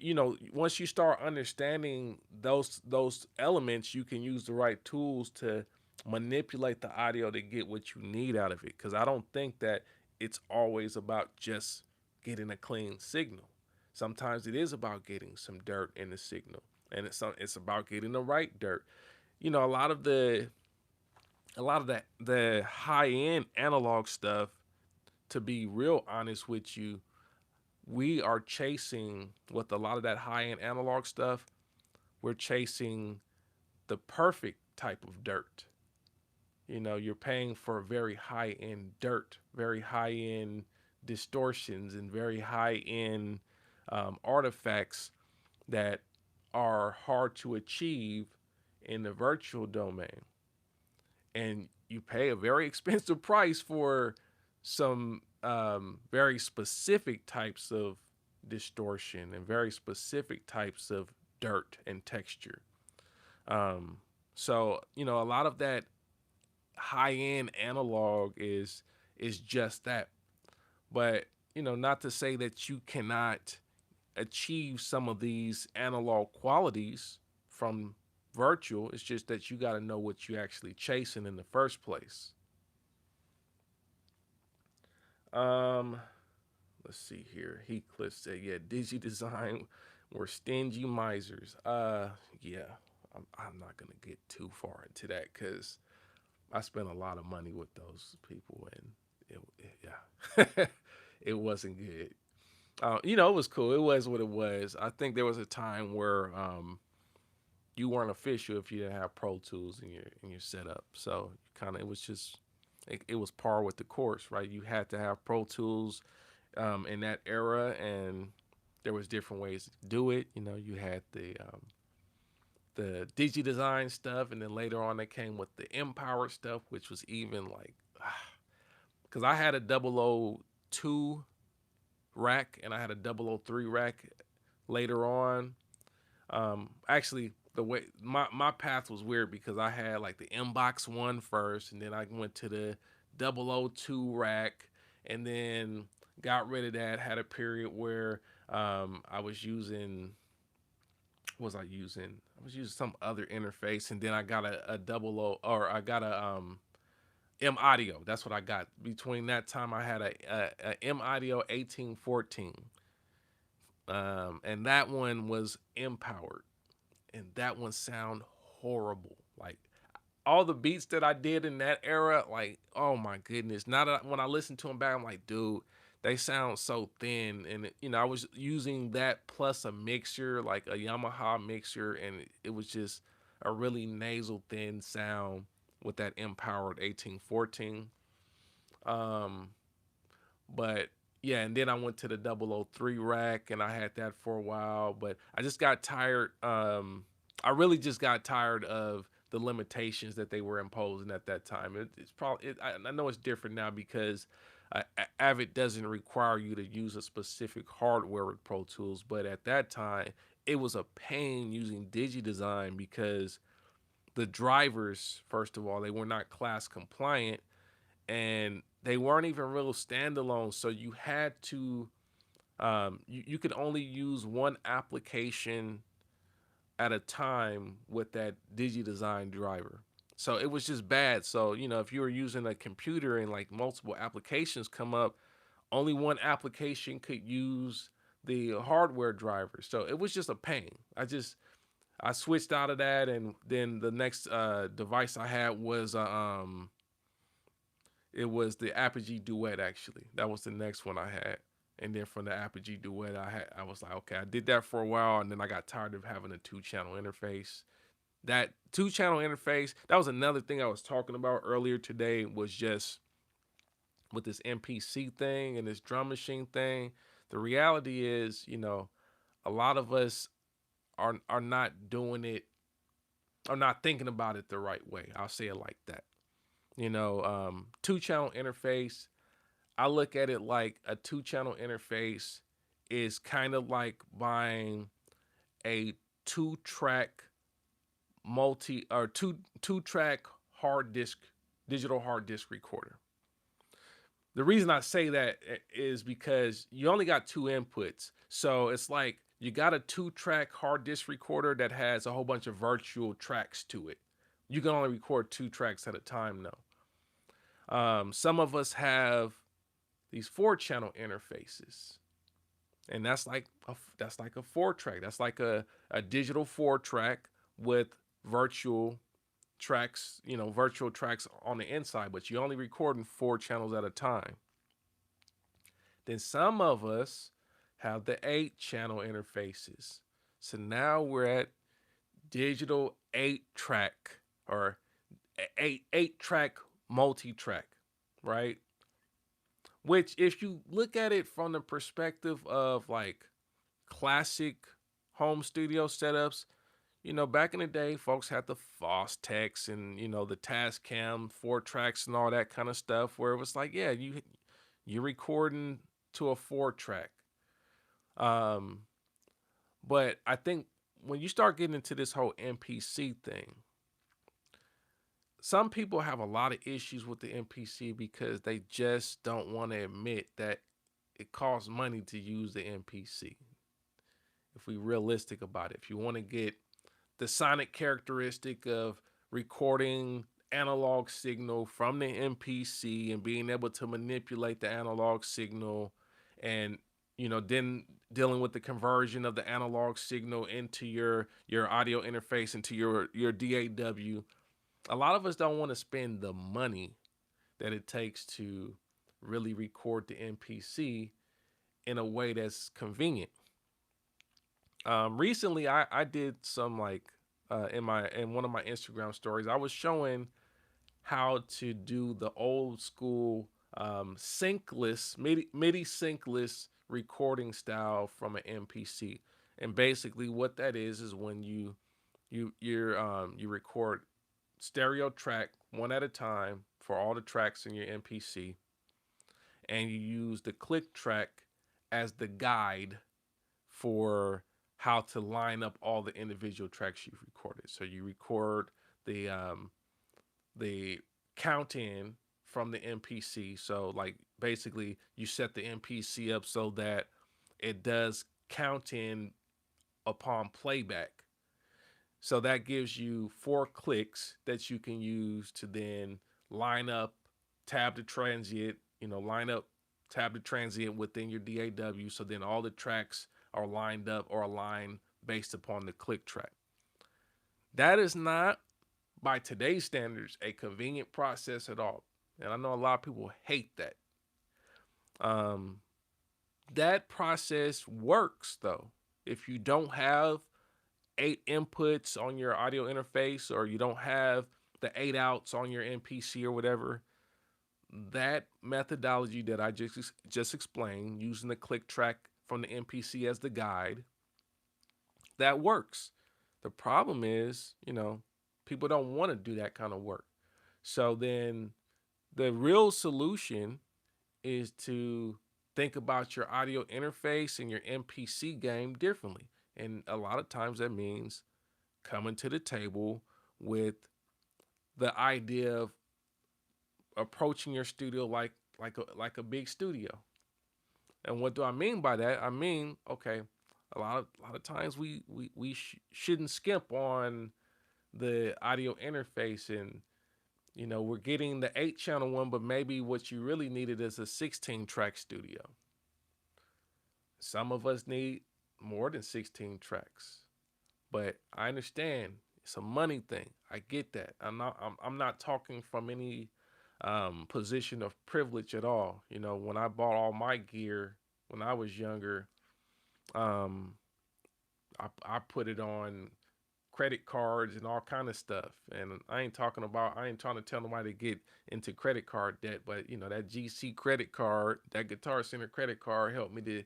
once you start understanding those elements, you can use the right tools to manipulate the audio to get what you need out of it. Because I don't think that it's always about just getting a clean signal. Sometimes it is about getting some dirt in the signal, and it's about getting the right dirt. You know, a lot of that the high end analog stuff, to be real honest with you, we are chasing, with a lot of that high end analog stuff, we're chasing the perfect type of dirt. You're paying for very high end dirt, very high end distortions, and very high end artifacts that are hard to achieve in the virtual domain. And you pay a very expensive price for some very specific types of distortion and very specific types of dirt and texture. Um, so a lot of that high end analog is just that. But not to say that you cannot achieve some of these analog qualities from virtual. It's just that you got to know what you're actually chasing in the first place. Um, let's see here. Heathcliff said, "Yeah, Digi Design were stingy misers." Yeah, I'm not gonna get too far into that because I spent a lot of money with those people, and yeah, it wasn't good. It was cool. It was what it was. I think there was a time where you weren't official if you didn't have Pro Tools in your setup. So kind of it was just it was par with the course, right? You had to have Pro Tools in that era, and there was different ways to do it. You had the digi design stuff, and then later on they came with the empowered stuff, which was even like because I had a 002 rack and I had a 003 rack later on. Actually, the way my path was weird because I had like the inbox one first, and then I went to the 002 rack, and then got rid of that. Had a period where I was using. What was I using? I was using some other interface, and then I got a double O, or I got a M Audio. That's what I got. Between that time, I had a M Audio 1814, and that one was empowered, and that one sound horrible. Like all the beats that I did in that era, like oh my goodness. Now that when I listen to them back, I'm like, dude, they sound so thin. And I was using that plus a mixer, like a Yamaha mixer, and it was just a really nasal thin sound with that empowered 1814. Um, but yeah, and then I went to the 003 rack and I had that for a while, but I just got tired. I really just got tired of the limitations that they were imposing at that time. It's probably, I know it's different now because Avid doesn't require you to use a specific hardware with Pro Tools, but at that time, it was a pain using DigiDesign because the drivers, first of all, they were not class compliant and they weren't even real standalone. So you had to, you could only use one application at a time with that DigiDesign driver. So it was just bad. So, if you were using a computer and like multiple applications come up, only one application could use the hardware driver. So it was just a pain. I switched out of that, and then the next device I had was it was the Apogee Duet. Actually, that was the next one I had. And then from the Apogee Duet, I was like, okay, I did that for a while, and then I got tired of having a 2-channel interface. That 2-channel interface, that was another thing I was talking about earlier today, was just with this MPC thing and this drum machine thing. The reality is, a lot of us are not doing it, are not thinking about it the right way. I'll say it like that. 2-channel interface, I look at it like a 2-channel interface is kind of like buying a 2-track multi or two track hard disk digital hard disk recorder. The reason I say that is because you only got two inputs. So it's like you got a 2-track hard disk recorder that has a whole bunch of virtual tracks to it. You can only record 2 tracks at a time though. Some of us have these 4-channel interfaces, and that's like a 4-track. That's like a digital 4-track with virtual tracks, virtual tracks on the inside, but you're only recording 4 channels at a time. Then some of us have the 8-channel interfaces. So now we're at digital 8-track or eight-track multi-track, right? Which, if you look at it from the perspective of like classic home studio setups, back in the day, folks had the Fostex and the Tascam 4 tracks and all that kind of stuff, where it was like, yeah, you're recording to a 4-track. Um, but I think when you start getting into this whole MPC thing, some people have a lot of issues with the MPC because they just don't want to admit that it costs money to use the MPC. If we realistic about it, if you want to get the sonic characteristic of recording analog signal from the MPC and being able to manipulate the analog signal, and then dealing with the conversion of the analog signal into your audio interface, into your DAW. A lot of us don't want to spend the money that it takes to really record the MPC in a way that's convenient. Recently, I did some, like, in one of my Instagram stories, I was showing how to do the old school synkless MIDI synkless recording style from an MPC. And basically, what that is when you record stereo track one at a time for all the tracks in your MPC, and you use the click track as the guide for how to line up all the individual tracks you've recorded. So you record the the count in from the MPC. So, like, basically you set the MPC up so that it does count in upon playback. So that gives you 4 clicks that you can use to then line up, tab the transient, line up, tab the transient within your DAW. So then all the tracks are lined up or aligned based upon the click track. That is not, by today's standards, a convenient process at all. And I know a lot of people hate that. Um, that process works, though. If you don't have 8 inputs on your audio interface, or you don't have the 8 outs on your MPC or whatever, that methodology that I just explained, using the click track from the MPC as the guide, that works. The problem is, people don't want to do that kind of work. So then the real solution is to think about your audio interface and your MPC game differently. And a lot of times that means coming to the table with the idea of approaching your studio like a big studio. And what do I mean by that? I mean, okay, a lot of times we shouldn't skimp on the audio interface, and we're getting the 8 channel one, but maybe what you really needed is a 16 track studio. Some of us need more than 16 tracks, but I understand it's a money thing. I get that. I'm not talking from any position of privilege at all. When I bought all my gear when I was younger, um, I put it on credit cards and all kind of stuff. And I ain't trying to tell nobody to get into credit card debt, but that GC credit card, that Guitar Center credit card helped me to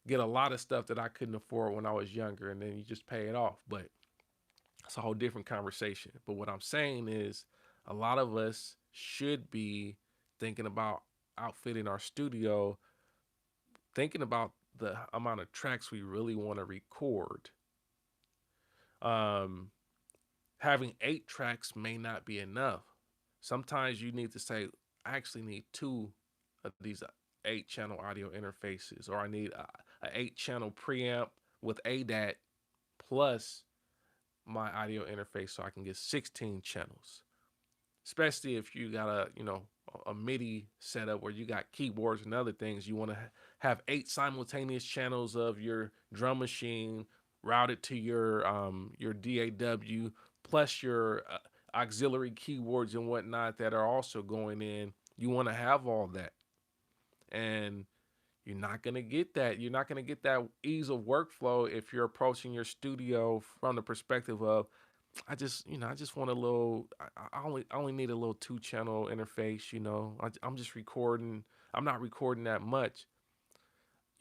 get a lot of stuff that I couldn't afford when I was younger, and then you just pay it off. But it's a whole different conversation. But what I'm saying is, a lot of us should be thinking about outfitting our studio, thinking about the amount of tracks we really want to record. Um, Having 8 tracks may not be enough. Sometimes you need to say, I actually need 2 of these 8 channel audio interfaces, or I need a 8 channel preamp with ADAT plus my audio interface so I can get 16 channels. Especially if you got a MIDI setup where you got keyboards and other things, you want to have 8 simultaneous channels of your drum machine routed to your DAW, plus your auxiliary keyboards and whatnot that are also going in. You want to have all that, and you're not gonna get that. You're not gonna get that ease of workflow if you're approaching your studio from the perspective of, I just want a little. I only need a little 2 channel interface. I'm just recording. I'm not recording that much.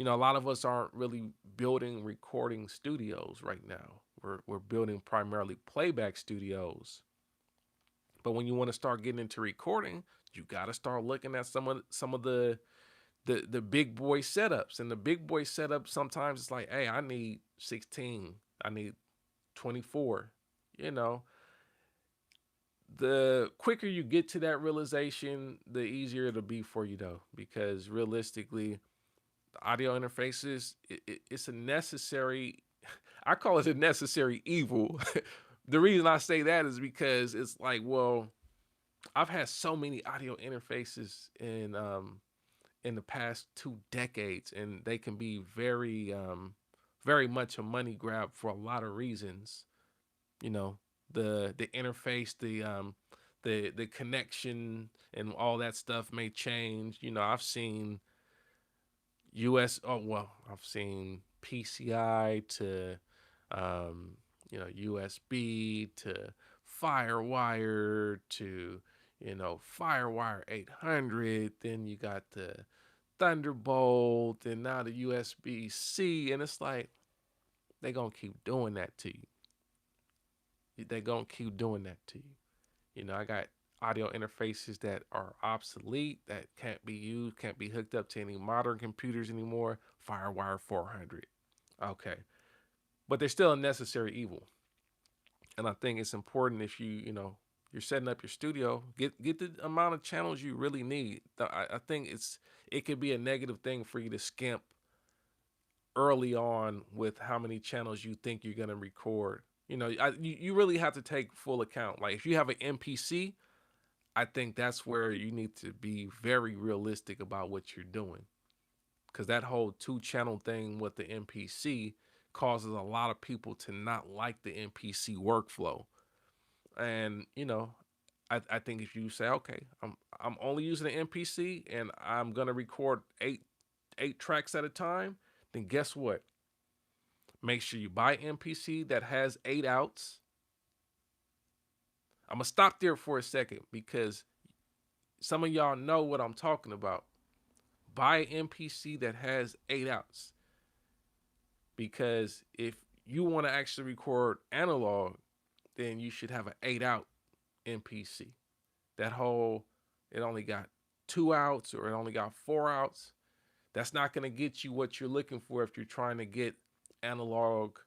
A lot of us aren't really building recording studios right now. We're building primarily playback studios. But when you want to start getting into recording, you got to start looking at some of the big boy setups. And the big boy setup, sometimes it's like, hey, I need 16. I need 24. The quicker you get to that realization, the easier it'll be for you, though, because realistically, the audio interfaces, it's a necessary, I call it a necessary evil. The reason I say that is because it's like, well, I've had so many audio interfaces in the past 2 decades, and they can be very much a money grab for a lot of reasons. You know, the interface, the connection, and all that stuff may change. I've seen I've seen PCI to USB to FireWire to FireWire 800. Then you got the Thunderbolt, and now the USB C, and it's like they gonna keep doing that to you. They gonna keep doing that to you. I got audio interfaces that are obsolete, that can't be used, can't be hooked up to any modern computers anymore. FireWire 400. Okay. But they're still a necessary evil. And I think it's important if you're setting up your studio, get the amount of channels you really need. I think it could be a negative thing for you to skimp early on with how many channels you think you're gonna record. You really have to take full account. Like if you have an MPC, I think that's where you need to be very realistic about what you're doing. Because that whole 2 channel thing with the MPC causes a lot of people to not like the MPC workflow. And, I think if you say, okay, I'm only using the MPC and I'm gonna record eight tracks at a time, then guess what? Make sure you buy MPC that has 8 outs. I'm gonna stop there for a second because some of y'all know what I'm talking about. Buy an MPC that has 8 outs, because if you want to actually record analog, then you should have an 8 out MPC. That whole, it only got 2 outs or it only got 4 outs. That's not going to get you what you're looking for if you're trying to get analog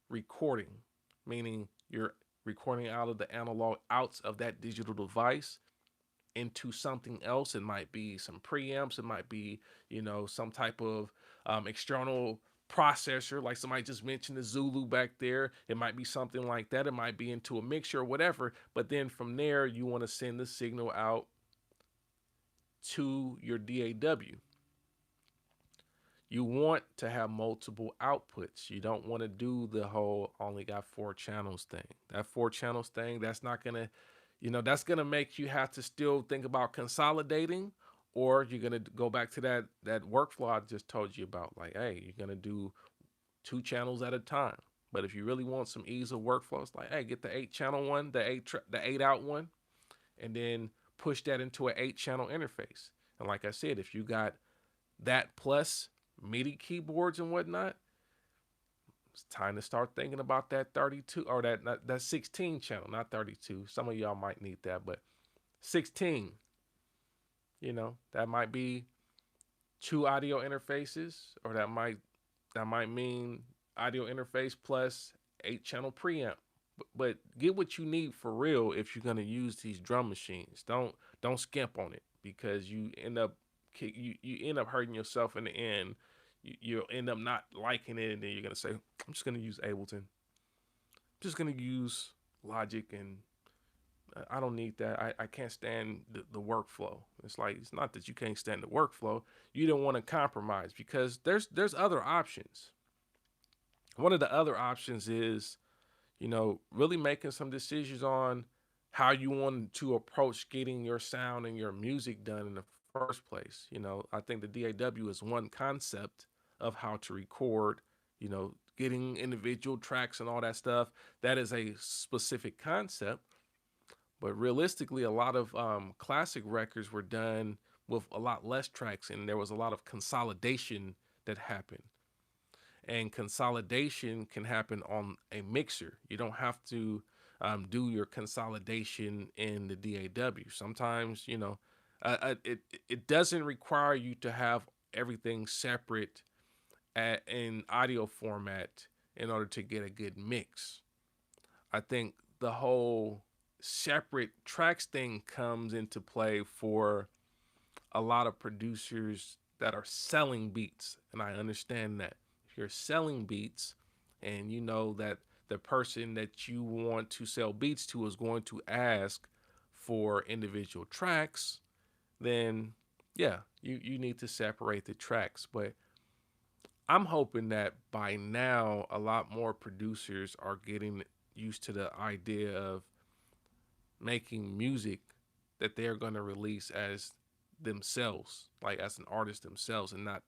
recording, meaning you're recording out of the analog outs of that digital device into something else. It might be some preamps. It might be, some type of external processor, like somebody just mentioned the Zulu back there. It might be something like that. It might be into a mixer or whatever. But then from there, you want to send the signal out to your DAW. You want to have multiple outputs. You don't want to do the whole only got 4 channels thing. That 4 channels thing, that's not going to, that's going to make you have to still think about consolidating, or you're going to go back to that workflow I just told you about. Like, hey, you're going to do 2 channels at a time. But if you really want some ease of workflow, it's like, hey, get the 8 channel one, the 8 out one, and then push that into an 8 channel interface. And like I said, if you got that plus MIDI keyboards and whatnot, it's time to start thinking about that 32 or that 16 channel, not 32. Some of y'all might need that, but 16. That might be 2 audio interfaces, or that might mean audio interface plus 8 channel preamp. But get what you need for real if you're gonna use these drum machines. Don't skimp on it, because you end up hurting yourself in the end. You'll end up not liking it, and then you're gonna say, I'm just gonna use Ableton. I'm just gonna use Logic, and I don't need that. I can't stand the workflow. It's like, it's not that you can't stand the workflow. You don't want to compromise, because there's other options. One of the other options is, really making some decisions on how you want to approach getting your sound and your music done in the first place. I think the DAW is one concept of how to record, getting individual tracks and all that stuff. That is a specific concept. But realistically, a lot of classic records were done with a lot less tracks, and there was a lot of consolidation that happened. And consolidation can happen on a mixer. You don't have to do your consolidation in the DAW. Sometimes, it doesn't require you to have everything separate in audio format in order to get a good mix. I think the whole separate tracks thing comes into play for a lot of producers that are selling beats, and I understand that. If you're selling beats and you know that the person that you want to sell beats to is going to ask for individual tracks, then yeah, you need to separate the tracks. But I'm hoping that by now a lot more producers are getting used to the idea of making music that they're going to release as themselves, like as an artist themselves, and not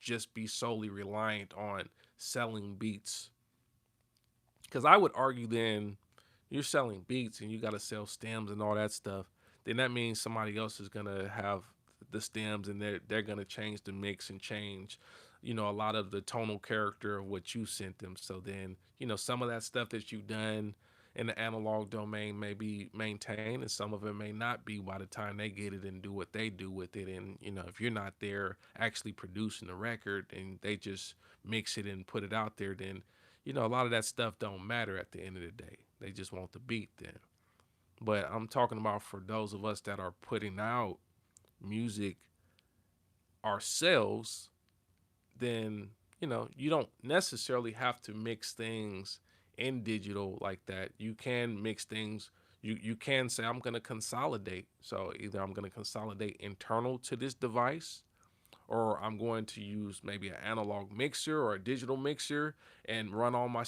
just be solely reliant on selling beats. Because I would argue then you're selling beats and you got to sell stems and all that stuff. Then that means somebody else is gonna have the stems and they're gonna change the mix and change, a lot of the tonal character of what you sent them. So then some of that stuff that you've done in the analog domain may be maintained and some of it may not be by the time they get it and do what they do with it. And if you're not there actually producing the record and they just mix it and put it out there, then a lot of that stuff don't matter at the end of the day. They just want the beat then. But I'm talking about for those of us that are putting out music ourselves, then you don't necessarily have to mix things in digital like that. You can mix things. You can say I'm going to consolidate. So either I'm going to consolidate internal to this device, or I'm going to use maybe an analog mixer or a digital mixer and run all my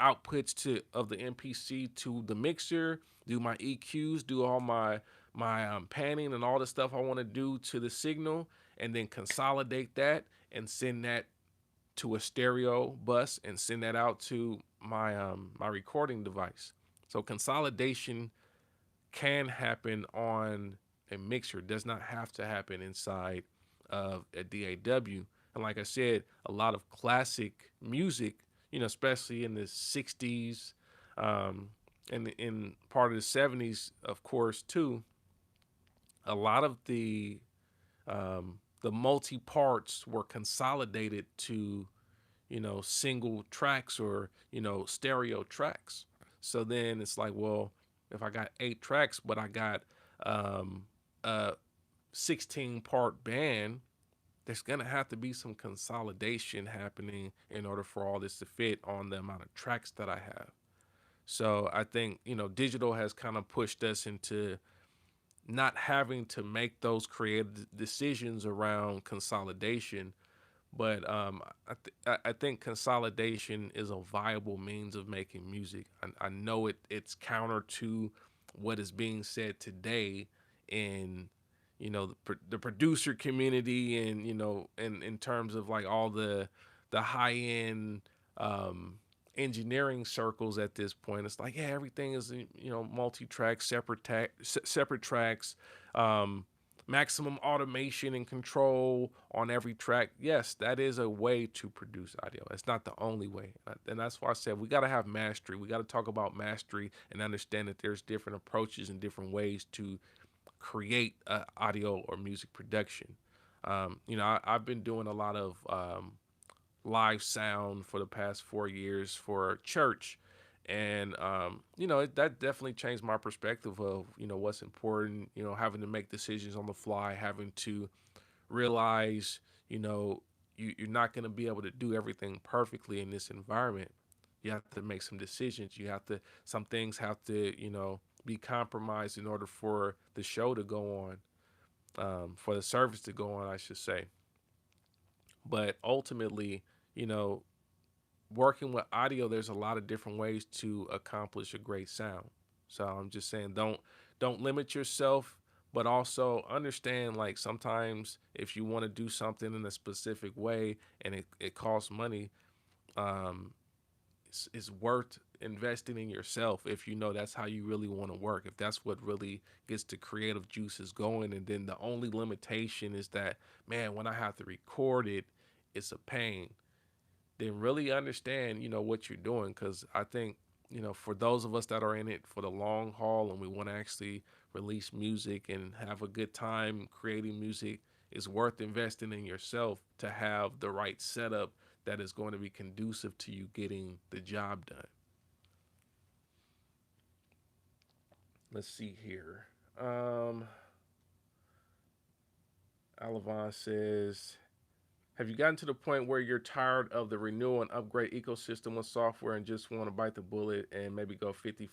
outputs to of the MPC to the mixer, do my EQs, do all my panning and all the stuff I want to do to the signal, and then consolidate that and send that to a stereo bus and send that out to my recording device. So consolidation can happen on a mixer. It does not have to happen inside of a DAW. And like I said, a lot of classic music, especially in the 60s, and in part of the 70s, of course, too, a lot of the multi parts were consolidated to single tracks or stereo tracks. So then it's like, well, if I got 8 tracks but I got a 16-part band, there's gonna have to be some consolidation happening in order for all this to fit on the amount of tracks that I have. So I think digital has kind of pushed us into not having to make those creative decisions around consolidation. But I think consolidation is a viable means of making music. I know it's counter to what is being said today in the producer community, and in terms of like all the high end engineering circles at this point. It's like, yeah, everything is multi-track, separate tracks, um, maximum automation and control on every track. Yes, that is a way to produce audio. It's not the only way. And that's why I said we got to have mastery. We got to talk about mastery and understand that there's different approaches and different ways to create audio or music production. I've been doing a lot of live sound for the past 4 years for church. And, that definitely changed my perspective of, what's important, having to make decisions on the fly, having to realize, you're not going to be able to do everything perfectly in this environment. You have to make some decisions. Some things have to, be compromised in order for the show to go on, for the service to go on, I should say. But ultimately, you know, working with audio, there's a lot of different ways to accomplish a great sound. So I'm just saying, don't limit yourself, but also understand like sometimes if you want to do something in a specific way and it costs money, um, it's worth investing in yourself if you know that's how you really want to work. If that's what really gets the creative juices going, and then the only limitation is that, man, when I have to record it, it's a pain, then really understand, what you're doing. Because I think, for those of us that are in it for the long haul and we want to actually release music and have a good time creating music, it's worth investing in yourself to have the right setup that is going to be conducive to you getting the job done. Let's see here. Alavon says, Have you gotten to the point where you're tired of the renewal and upgrade ecosystem with software and just want to bite the bullet and maybe go 50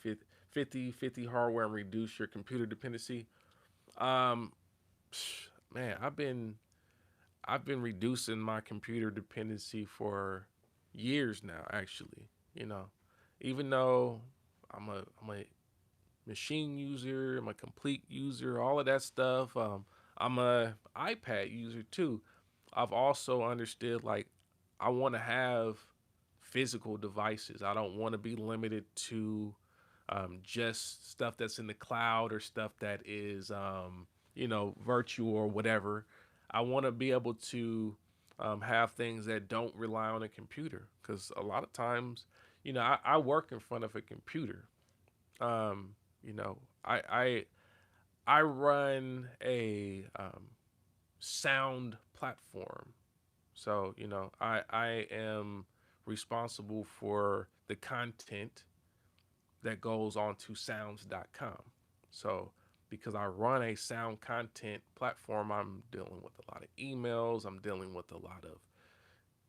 hardware and reduce your computer dependency? Um, Man, I've been reducing my computer dependency for years now, actually. You know, even though I'm a machine user, I'm a complete user, all of that stuff. I'm a iPad user too. I've also understood like I want to have physical devices. I don't want to be limited to just stuff that's in the cloud or stuff that is virtual or whatever. I want to be able to have things that don't rely on a computer because a lot of times, I work in front of a computer. Um, you know, I run a sound platform, so I am responsible for the content that goes onto sounds.com. So because I run a sound content platform, I'm dealing with a lot of emails, I'm dealing with a lot of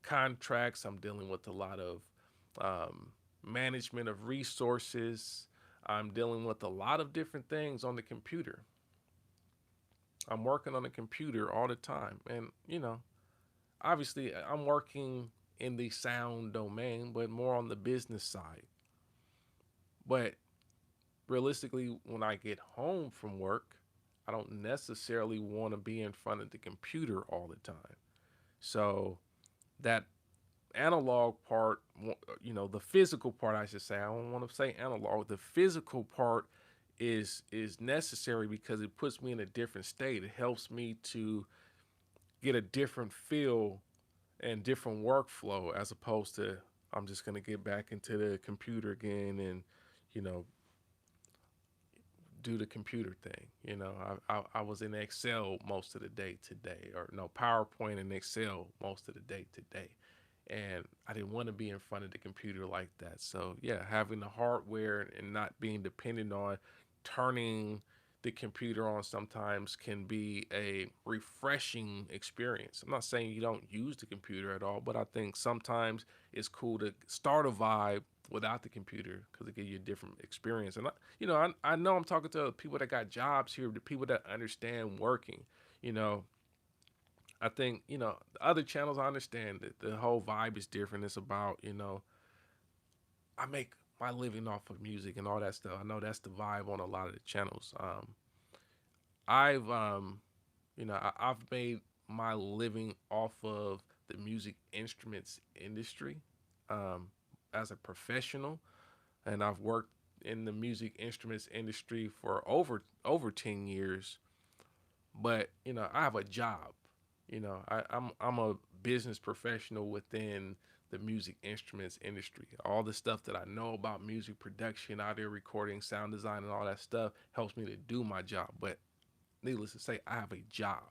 contracts, I'm dealing with a lot of management of resources, I'm dealing with a lot of different things on the computer. I'm working on the computer all the time. And, obviously I'm working in the sound domain, but more on the business side. But realistically, when I get home from work, I don't necessarily want to be in front of the computer all the time. So that analog part, the physical part, I should say, I don't want to say analog, the physical part is necessary because it puts me in a different state. It helps me to get a different feel and different workflow as opposed to I'm just going to get back into the computer again and you know do the computer thing. I was in Excel most of the day today, or no, PowerPoint and Excel most of the day today. And I didn't want to be in front of the computer like that. So, yeah, having the hardware and not being dependent on turning the computer on sometimes can be a refreshing experience. I'm not saying you don't use the computer at all, but I think sometimes it's cool to start a vibe without the computer because it gives you a different experience. And I know I'm talking to people that got jobs here, the people that understand working. You know, I think the other channels I understand that the whole vibe is different. It's about I make my living off of music and all that stuff. I know that's the vibe on a lot of the channels. I've I've made my living off of the music instruments industry um, as a professional, and I've worked in the music instruments industry for over 10 years. But I have a job. I'm a business professional within the music instruments industry. All the stuff that I know about music production, audio recording, sound design, and all that stuff helps me to do my job. But needless to say, I have a job.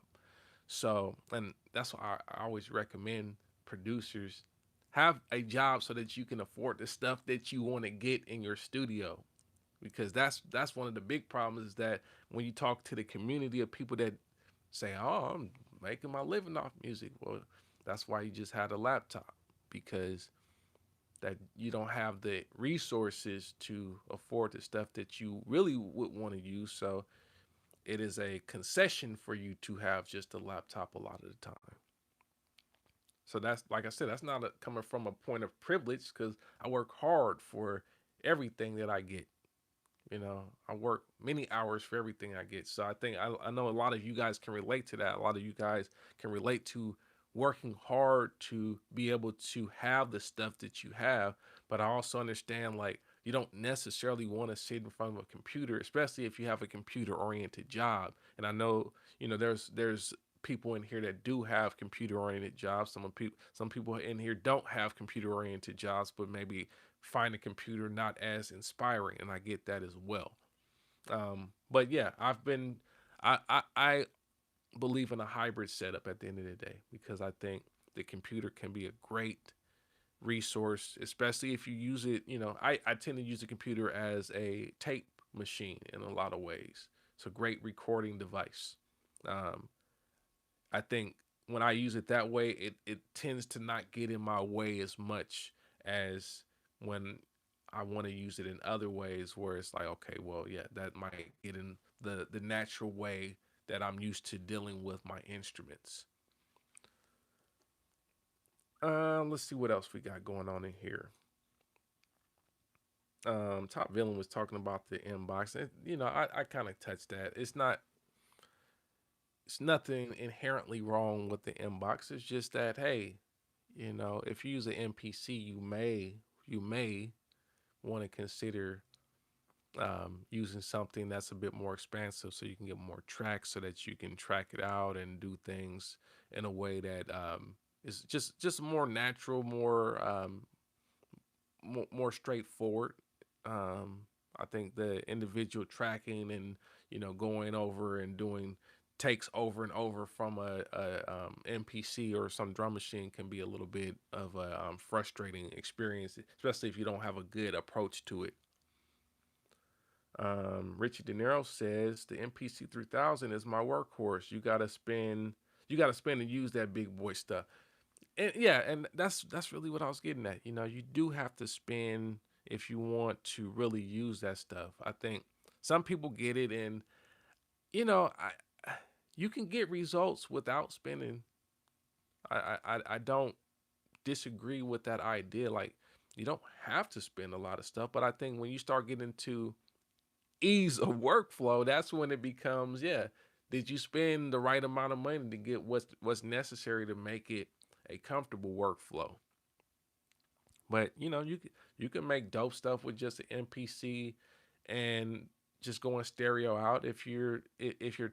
So, and that's why I always recommend producers have a job so that you can afford the stuff that you want to get in your studio, because that's one of the big problems is that when you talk to the community of people that say, "Oh, I'm making my living off music," well, that's why you just had a laptop, because that you don't have the resources to afford the stuff that you really would want to use. So it is a concession for you to have just a laptop a lot of the time. So that's, like I said, that's not coming from a point of privilege because I work hard for everything that I get. I work many hours for everything I get. So I know a lot of you guys can relate to that. A lot of you guys can relate to working hard to be able to have the stuff that you have. But I also understand like you don't necessarily want to sit in front of a computer, especially if you have a computer oriented job. And I know, there's people in here that do have computer oriented jobs. Some people in here don't have computer oriented jobs, but maybe find a computer not as inspiring, and I get that as well. But yeah, I believe in a hybrid setup at the end of the day because I think the computer can be a great resource, especially if you use it. I tend to use the computer as a tape machine in a lot of ways. It's a great recording device. Um, I think when I use it that way, it tends to not get in my way as much as when I want to use it in other ways where it's like, okay, well, yeah, that might get in the natural way that I'm used to dealing with my instruments. Let's see what else we got going on in here. Top Villain was talking about the inbox, and I kind of touched that. It's nothing inherently wrong with the inbox. It's just that, hey, if you use an MPC, you may want to consider using something that's a bit more expansive, so you can get more tracks, so that you can track it out and do things in a way that is just more natural, more straightforward. Um, I think the individual tracking and going over and doing takes over and over from a MPC or some drum machine can be a little bit of a frustrating experience, especially if you don't have a good approach to it. Richie De Niro says the MPC 3000 is my workhorse. You got to spend and use that big boy stuff. And yeah, and that's really what I was getting at. You do have to spend if you want to really use that stuff. I think some people get it, and I you can get results without spending. I don't disagree with that idea. Like, you don't have to spend a lot of stuff, but I think when you start getting into ease of workflow, that's when it becomes, yeah, did you spend the right amount of money to get what's necessary to make it a comfortable workflow? But you can make dope stuff with just an MPC and just going stereo out. If you're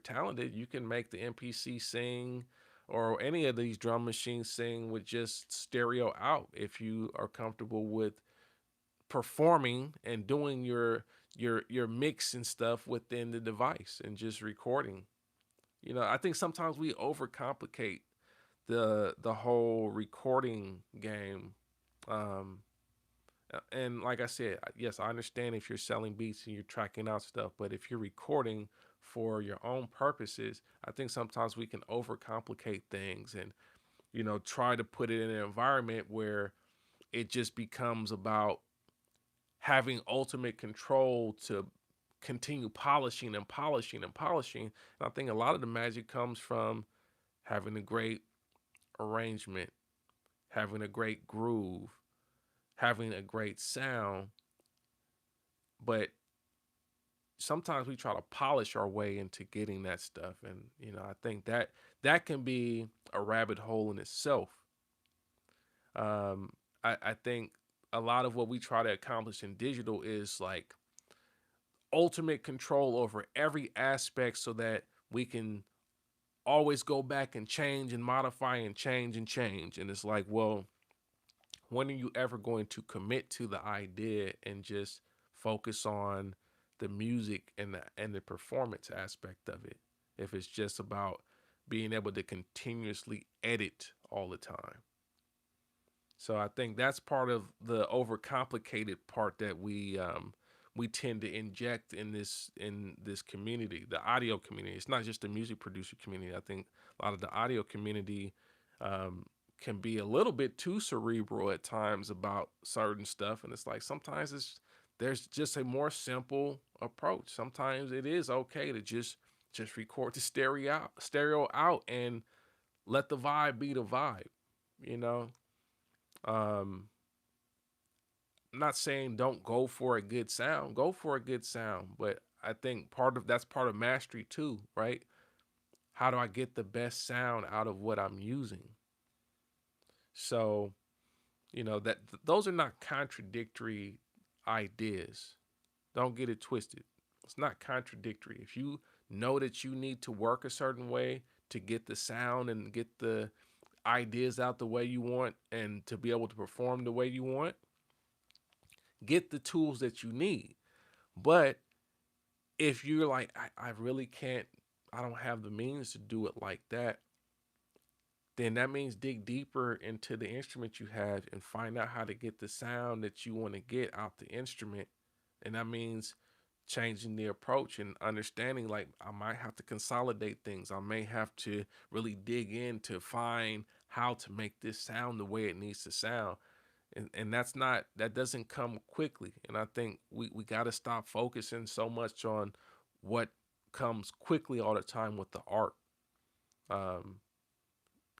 talented, you can make the MPC sing, or any of these drum machines sing with just stereo out if you are comfortable with performing and doing your mix and stuff within the device and just recording. I think sometimes we overcomplicate the whole recording game. Um, and like I said, yes, I understand if you're selling beats and you're tracking out stuff, but if you're recording for your own purposes, I think sometimes we can overcomplicate things and try to put it in an environment where it just becomes about having ultimate control to continue polishing and polishing and polishing. And I think a lot of the magic comes from having a great arrangement, having a great groove, having a great sound. But sometimes we try to polish our way into getting that stuff. And, I think that can be a rabbit hole in itself. I think a lot of what we try to accomplish in digital is like ultimate control over every aspect, so that we can always go back and change and modify and change and change. And it's like, well, when are you ever going to commit to the idea and just focus on the music and the performance aspect of it, if it's just about being able to continuously edit all the time? So I think that's part of the overcomplicated part that we tend to inject in this community, the audio community. It's not just the music producer community. I think a lot of the audio community um, can be a little bit too cerebral at times about certain stuff, and it's like sometimes there's just a more simple approach. Sometimes it is okay to just record the stereo out and let the vibe be the vibe. You know, um, I'm not saying don't go for a good sound. Go for a good sound, but I think that's part of mastery too, right? How do I get the best sound out of what I'm using? So, those are not contradictory ideas. Don't get it twisted. It's not contradictory. If you know that you need to work a certain way to get the sound and get the ideas out the way you want and to be able to perform the way you want, get the tools that you need. But if you're like, I really can't, I don't have the means to do it like that, then that means dig deeper into the instrument you have and find out how to get the sound that you want to get out the instrument. And that means changing the approach and understanding like I might have to consolidate things. I may have to really dig in to find how to make this sound the way it needs to sound. And that doesn't come quickly. And I think we got to stop focusing so much on what comes quickly all the time with the art. Um,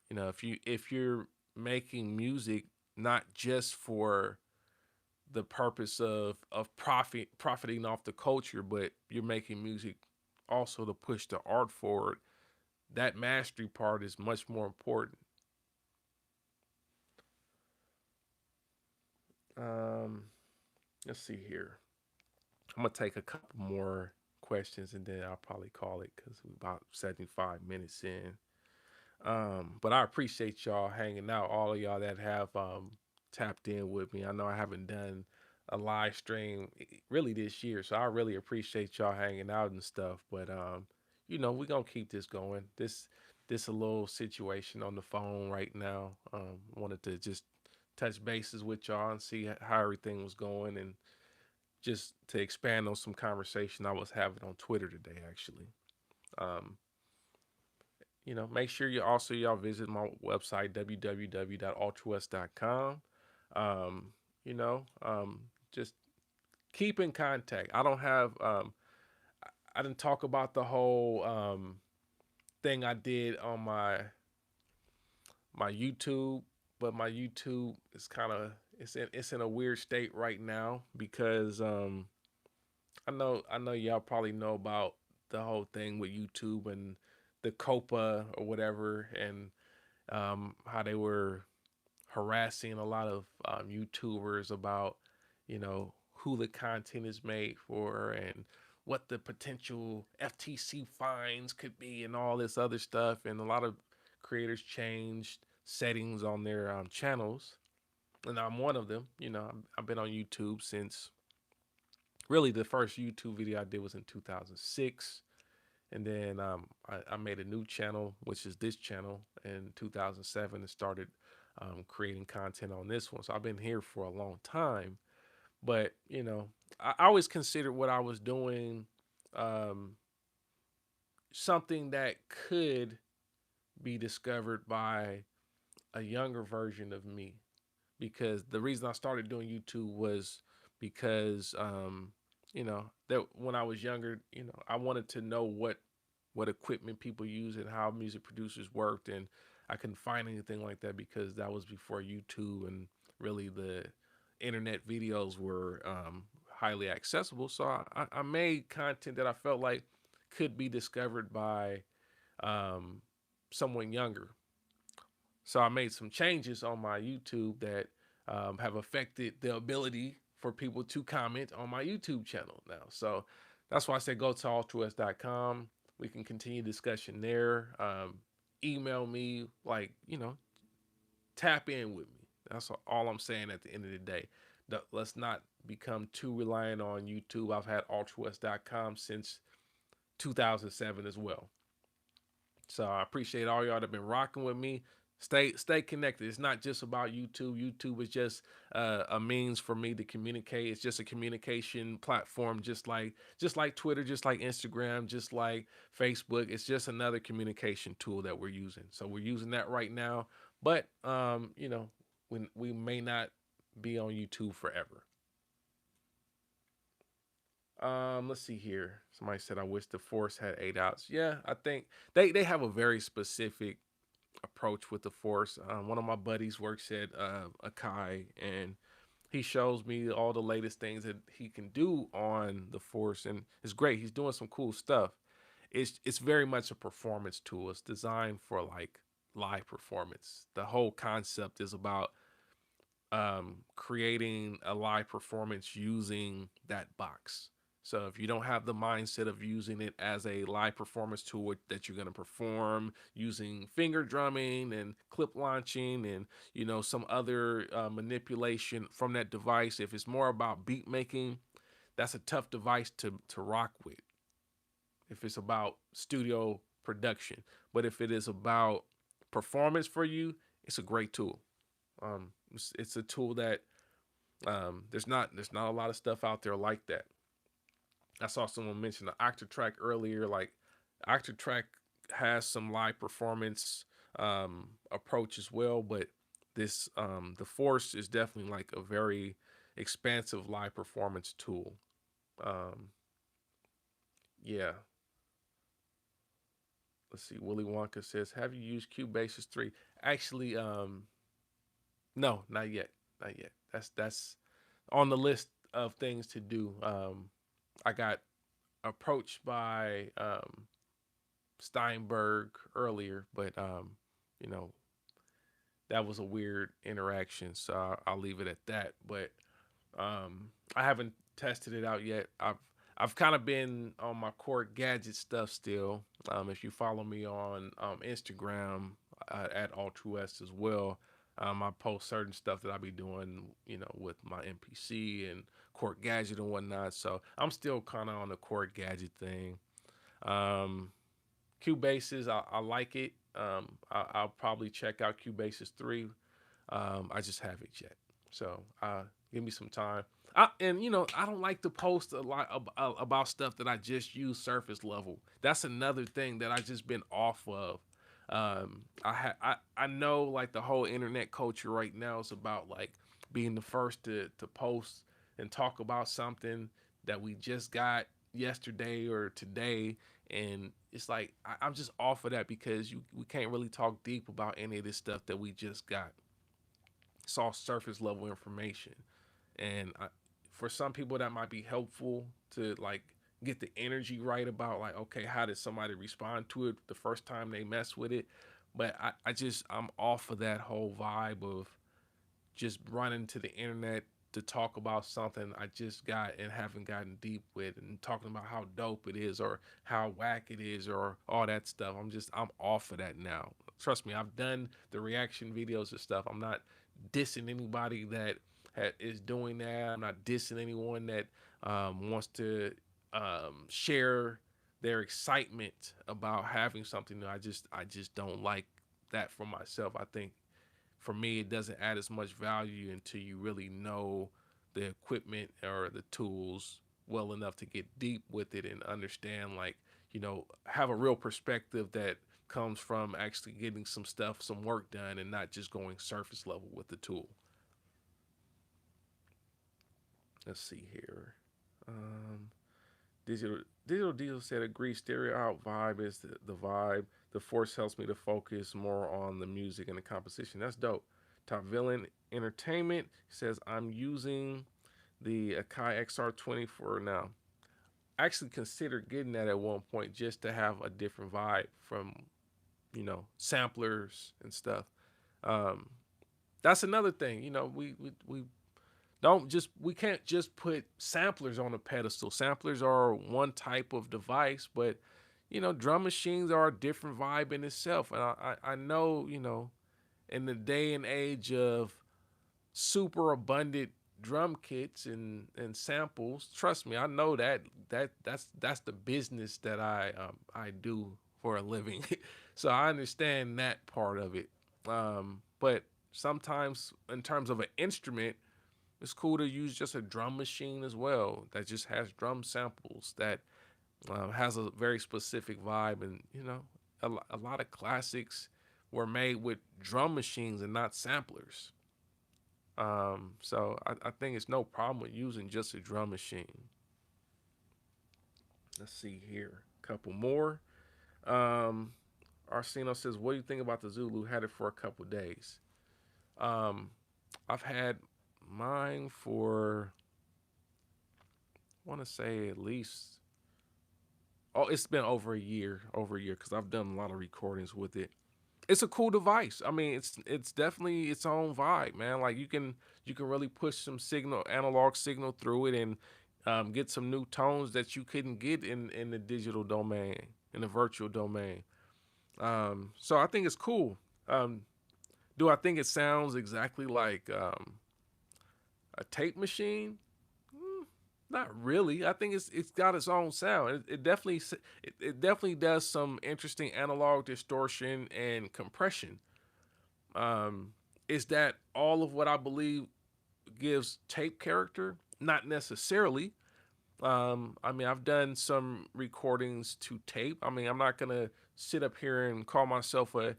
if you're making music not just for the purpose of profiting off the culture, but you're making music also to push the art forward. That mastery part is much more important. Um, let's see here. I'm gonna take a couple more questions and then I'll probably call it because we're about 75 minutes in. But I appreciate y'all hanging out, all of y'all that have tapped in with me. I know I haven't done a live stream really this year, so I really appreciate y'all hanging out and stuff. But we're gonna keep this going. This a little situation on the phone right now. Wanted to just touch bases with y'all and see how everything was going and just to expand on some conversation I was having on Twitter today actually. Um, Make sure y'all visit my website www.ultrawest.com. Um, just keep in contact. I don't have I didn't talk about the whole thing I did on my YouTube, but my YouTube is kind of it's in a weird state right now because I know y'all probably know about the whole thing with YouTube and the COPA or whatever, and how they were harassing a lot of YouTubers about, who the content is made for and what the potential FTC fines could be and all this other stuff. And a lot of creators changed settings on their channels. And I'm one of them. I've been on YouTube since really the first YouTube video I did was in 2006. And then I made a new channel, which is this channel, in 2007 and started creating content on this one. So I've been here for a long time. But, I always considered what I was doing um, something that could be discovered by a younger version of me. Because the reason I started doing YouTube was because, that when I was younger, I wanted to know what equipment people use and how music producers worked, and I couldn't find anything like that because that was before YouTube and really the internet videos were highly accessible. So I made content that I felt like could be discovered by um, someone younger. So I made some changes on my YouTube that have affected the ability for people to comment on my YouTube channel now. So that's why I said go to altruist.com. We can continue discussion there. Email me, like, tap in with me. That's all I'm saying at the end of the day. Let's not become too reliant on YouTube. I've had altruist.com since 2007 as well. So I appreciate all y'all that been rocking with me. Stay connected. It's not just about YouTube. YouTube is just a means for me to communicate. It's just a communication platform, just like Twitter, just like Instagram, just like Facebook. It's just another communication tool that we're using. So we're using that right now. But when we may not be on YouTube forever. Let's see here. Somebody said I wish the Force had 8 outs. Yeah, I think they have a very specific approach with the Force. One of my buddies works at Akai, and he shows me all the latest things that he can do on the Force, and it's great. He's doing some cool stuff. It's very much a performance tool. It's designed for like live performance. The whole concept is about creating a live performance using that box. So if you don't have the mindset of using it as a live performance tool that you're going to perform using finger drumming and clip launching and some other manipulation from that device, if it's more about beat making, that's a tough device to rock with. If it's about studio production, but if it is about performance for you, it's a great tool. It's a tool that there's not a lot of stuff out there like that. I saw someone mention the Octatrack earlier. Like Octatrack has some live performance approach as well, but this the Force is definitely like a very expansive live performance tool. Um, yeah. Let's see. Willy Wonka says, "Have you used Cubase's 3?" Actually, no, not yet, not yet. That's on the list of things to do. I got approached by Steinberg earlier, but you know, that was a weird interaction, so I'll leave it at that. But I haven't tested it out yet. I've kind of been on my core gadget stuff still. If you follow me on Instagram at AllTrueS as well, I post certain stuff that I be doing, with my MPC and core gadget and whatnot. So I'm still kind of on the core gadget thing. Um, Cubase's, I like it. I'll probably check out Cubase's 3. I just haven't yet. So give me some time. And I don't like to post a lot about stuff that I just use surface level. That's another thing that I just been off of. I know like the whole internet culture right now is about like being the first to post and talk about something that we just got yesterday or today, and it's like I'm just off of that because we can't really talk deep about any of this stuff that we just got. It's all surface level information, and for some people that might be helpful to like get the energy right about like, okay, how did somebody respond to it the first time they mess with it. But I'm off of that whole vibe of just running to the internet to talk about something I just got and haven't gotten deep with, and talking about how dope it is or how whack it is or all that stuff. I'm off of that now. Trust me, I've done the reaction videos and stuff. I'm not dissing anybody that is doing that. I'm not dissing anyone that wants to share their excitement about having something new. I just don't like that for myself. I think for me, it doesn't add as much value until you really know the equipment or the tools well enough to get deep with it and understand, like, have a real perspective that comes from actually getting some work done and not just going surface level with the tool. Let's see here. Um, Digital Diesel said, agree, stereo out vibe is the vibe. The Force helps me to focus more on the music and the composition. That's dope. Top Villain Entertainment says, I'm using the Akai XR20 for now. I actually considered getting that at one point just to have a different vibe from, samplers and stuff. Um, that's another thing. We can't just put samplers on a pedestal. Samplers are one type of device, but drum machines are a different vibe in itself. And I know, in the day and age of super abundant drum kits and samples, trust me, I know that's the business that I do for a living. So I understand that part of it. But sometimes in terms of an instrument, it's cool to use just a drum machine as well that just has drum samples that has a very specific vibe. And a lot of classics were made with drum machines and not samplers. So I think it's no problem with using just a drum machine. Let's see here, a couple more. um Arsino says, what do you think about the Zulu? Had it for a couple days. um I've had mine for, I want to say, at least, oh, it's been over a year because I've done a lot of recordings with it. It's a cool device. I mean, it's definitely its own vibe, man. Like you can really push some analog signal through it, and get some new tones that you couldn't get in the digital domain, in the virtual domain. So I think it's cool. Um, do I think it sounds exactly like a tape machine? Not really. I think it's got its own sound. It definitely does some interesting analog distortion and compression. Um, is that all of what I believe gives tape character? Not necessarily. I mean, I've done some recordings to tape. I mean, I'm not gonna sit up here and call myself a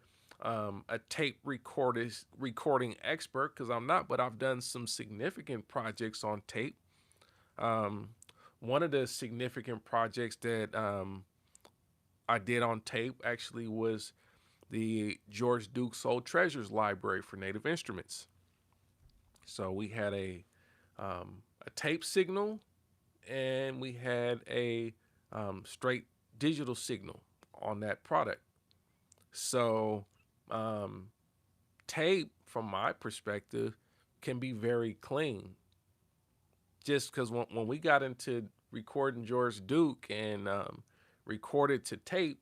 tape recording expert because I'm not. But I've done some significant projects on tape. Um, One of the significant projects that I did on tape actually was the George Duke Soul Treasures Library for Native Instruments. So we had a tape signal and we had a straight digital signal on that product. So um, tape, from my perspective, can be very clean. Just because when we got into recording George Duke and recorded to tape,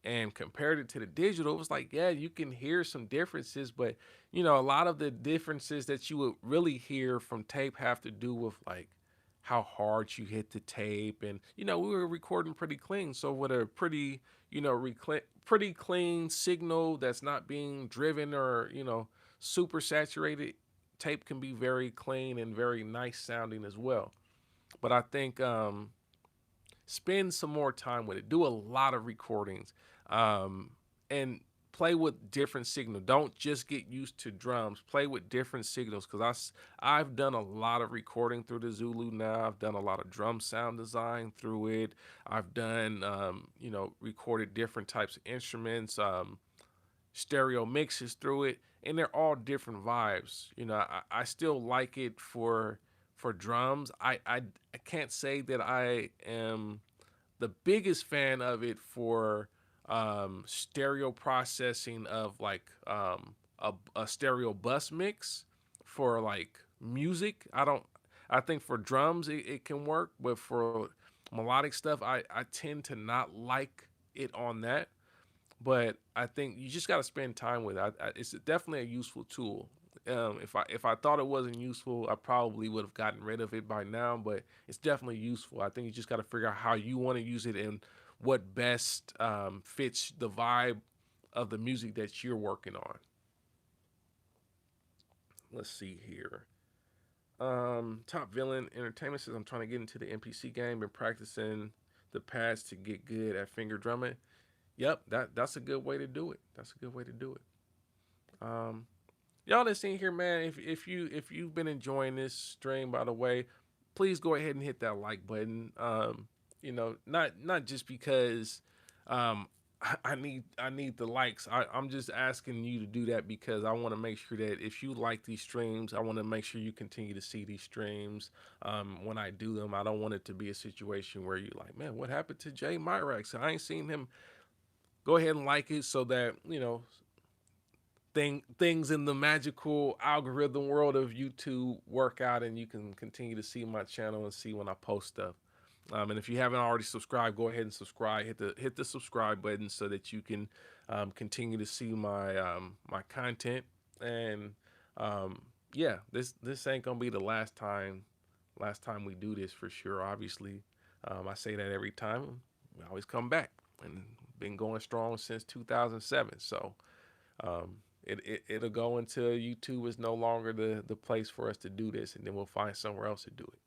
and compared it to the digital, it was like, yeah, you can hear some differences, but a lot of the differences that you would really hear from tape have to do with like how hard you hit the tape, and we were recording pretty clean, so with a pretty pretty clean signal that's not being driven or super saturated, tape can be very clean and very nice sounding as well. But I think spend some more time with it. Do a lot of recordings, um, and play with different signals. Don't just get used to drums. Play with different signals because I've done a lot of recording through the Zulu now. I've done a lot of drum sound design through it. I've done recorded different types of instruments, stereo mixes through it, and they're all different vibes. I still like it for drums. I can't say that I am the biggest fan of it for stereo processing of like a stereo bus mix for like music. I think for drums it can work, but for melodic stuff I tend to not like it on that. But I think you just got to spend time with it. It's definitely a useful tool. If I thought it wasn't useful, I probably would have gotten rid of it by now. But it's definitely useful. I think you just got to figure out how you want to use it and what best fits the vibe of the music that you're working on. Let's see here. Top Villain Entertainment says I'm trying to get into the NPC game. Been practicing the pads to get good at finger drumming. Yep, that's a good way to do it. That's a good way to do it. Um, Y'all that's in here, man, if you've been enjoying this stream, by the way, please go ahead and hit that like button. Not just because I need the likes. I'm just asking you to do that because I want to make sure that if you like these streams, I want to make sure you continue to see these streams. When I do them, I don't want it to be a situation where you're like, man, what happened to Jay Myrax? I ain't seen him. Go ahead and like it so that things in the magical algorithm world of YouTube work out, and you can continue to see my channel and see when I post stuff. And if you haven't already subscribed, go ahead and subscribe. Hit the subscribe button so that you can continue to see my content. And yeah, this ain't gonna be the last time we do this for sure. Obviously, I say that every time. We always come back, and been going strong since 2007. So um, it'll go until YouTube is no longer the place for us to do this, and then we'll find somewhere else to do it.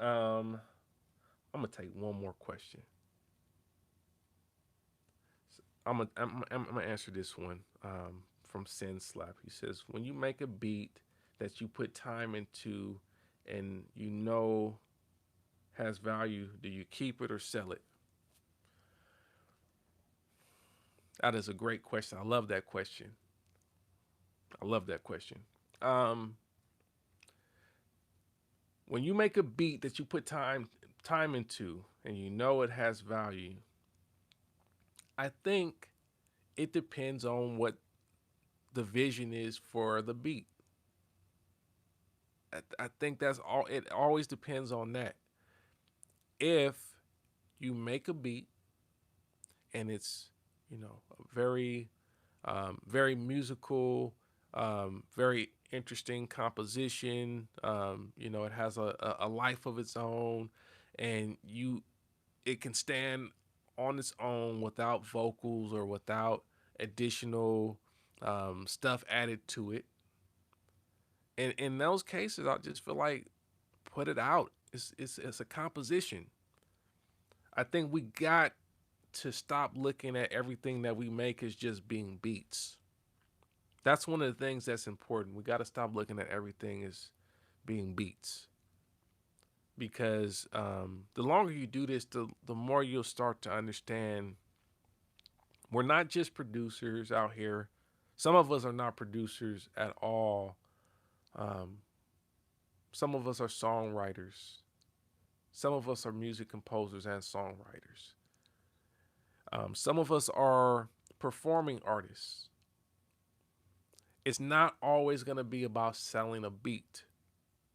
I'm gonna take one more question. I'm gonna answer this one from Sin Slap. He says, when you make a beat that you put time into, and has value, do you keep it or sell it? That is a great question. I love that question. I love that question. Um, when you make a beat that you put time into and it has value, I think it depends on what the vision is for the beat. I think that's all. It always depends on that. If you make a beat and it's very very musical, very interesting composition. It has a life of its own, and it can stand on its own without vocals or without additional stuff added to it. And in those cases, I just feel like put it out. It's a composition. I think we got to stop looking at everything that we make as just being beats. That's one of the things that's important. We got to stop looking at everything as being beats, because the longer you do this, the more you'll start to understand we're not just producers out here. Some of us are not producers at all. Um, some of us are songwriters. Some of us are music composers and songwriters. Some of us are performing artists. It's not always going to be about selling a beat.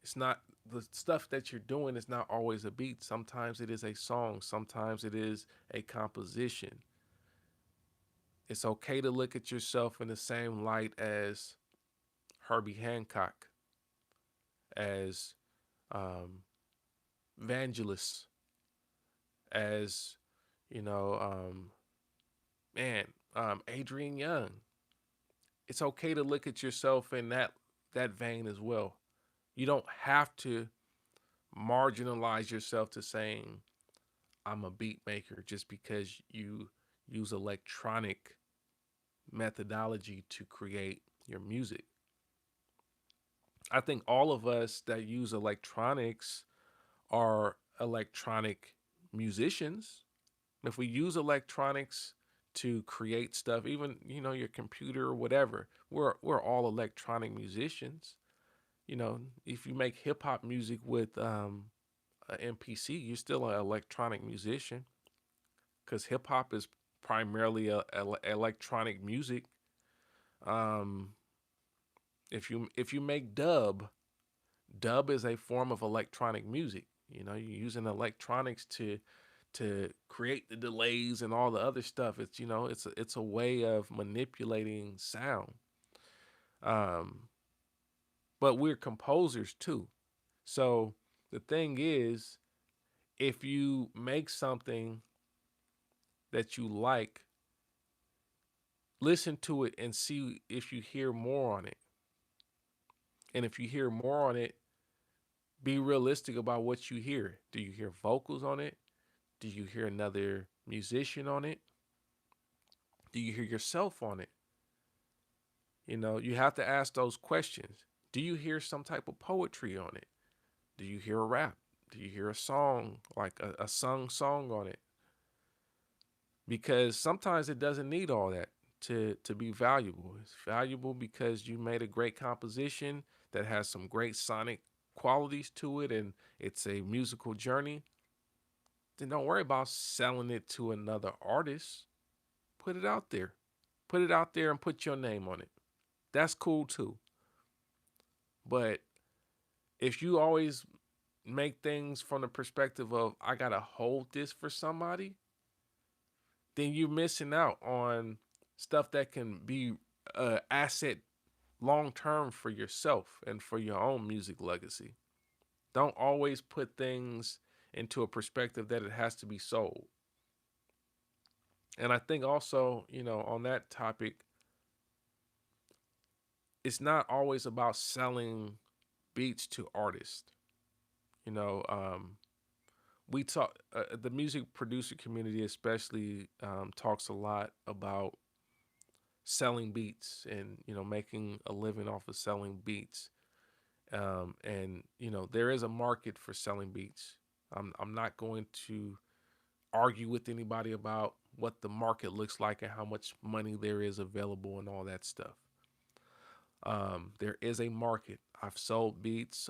It's not, the stuff that you're doing is not always a beat. Sometimes it is a song, sometimes it is a composition. It's okay to look at yourself in the same light as Herbie Hancock, as um, Vangelis, as, you know, man, Adrian Young. It's okay to look at yourself in that vein as well. You don't have to marginalize yourself to saying I'm a beat maker just because you use electronic methodology to create your music. I think all of us that use electronics are electronic musicians. If we use electronics to create stuff, even your computer or whatever, we're all electronic musicians. If you make hip hop music with an MPC, you're still an electronic musician, because hip hop is primarily a electronic music. Um, if you make dub is a form of electronic music. You're using electronics to create the delays and all the other stuff. It's a way of manipulating sound. Um, but we're composers too. So the thing is, if you make something that you like, listen to it and see if you hear more on it. And if you hear more on it, be realistic about what you hear. Do you hear vocals on it? Do you hear another musician on it? Do you hear yourself on it? You have to ask those questions. Do you hear some type of poetry on it? Do you hear a rap? Do you hear a song, like a sung song on it? Because sometimes it doesn't need all that to be valuable. It's valuable because you made a great composition that has some great sonic qualities to it, and it's a musical journey. Then don't worry about selling it to another artist. Put it out there. Put it out there and put your name on it. That's cool too. But if you always make things from the perspective of I gotta hold this for somebody, then you're missing out on stuff that can be asset long term for yourself and for your own music legacy. Don't always put things into a perspective that it has to be sold. And I think also, on that topic, it's not always about selling beats to artists. You know, we talk, the music producer community especially talks a lot about selling beats and making a living off of selling beats. And there is a market for selling beats. I'm not going to argue with anybody about what the market looks like and how much money there is available and all that stuff. There is a market. I've sold beats.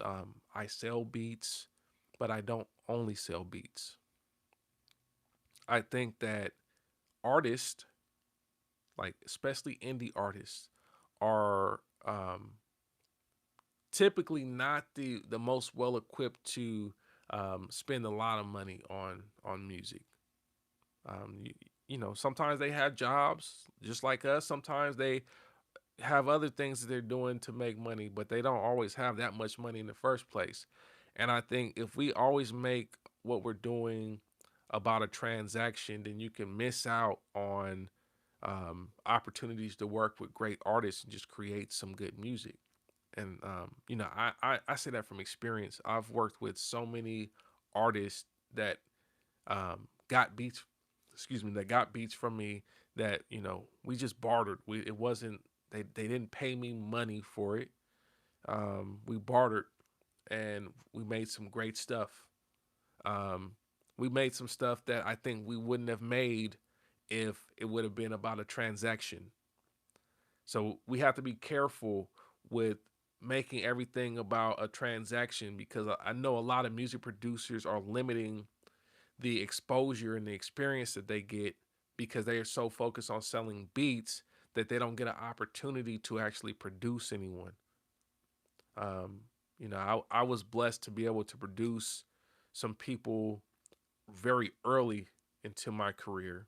I sell beats, but I don't only sell beats. I think that artists, like especially indie artists, are typically not the most well equipped to spend a lot of money on music. Sometimes they have jobs just like us. Sometimes they have other things that they're doing to make money, but they don't always have that much money in the first place. And I think if we always make what we're doing about a transaction, then you can miss out on opportunities to work with great artists and just create some good music. And you know, I say that from experience. I've worked with so many artists that got beats, excuse me, that got beats from me that, you know, we just bartered. It wasn't, they didn't pay me money for it. We bartered and we made some great stuff. Um, we made some stuff that I think we wouldn't have made if it would have been about a transaction. So we have to be careful with making everything about a transaction, because I know a lot of music producers are limiting the exposure and the experience that they get because they are so focused on selling beats that they don't get an opportunity to actually produce anyone. Um, you know, I was blessed to be able to produce some people very early into my career.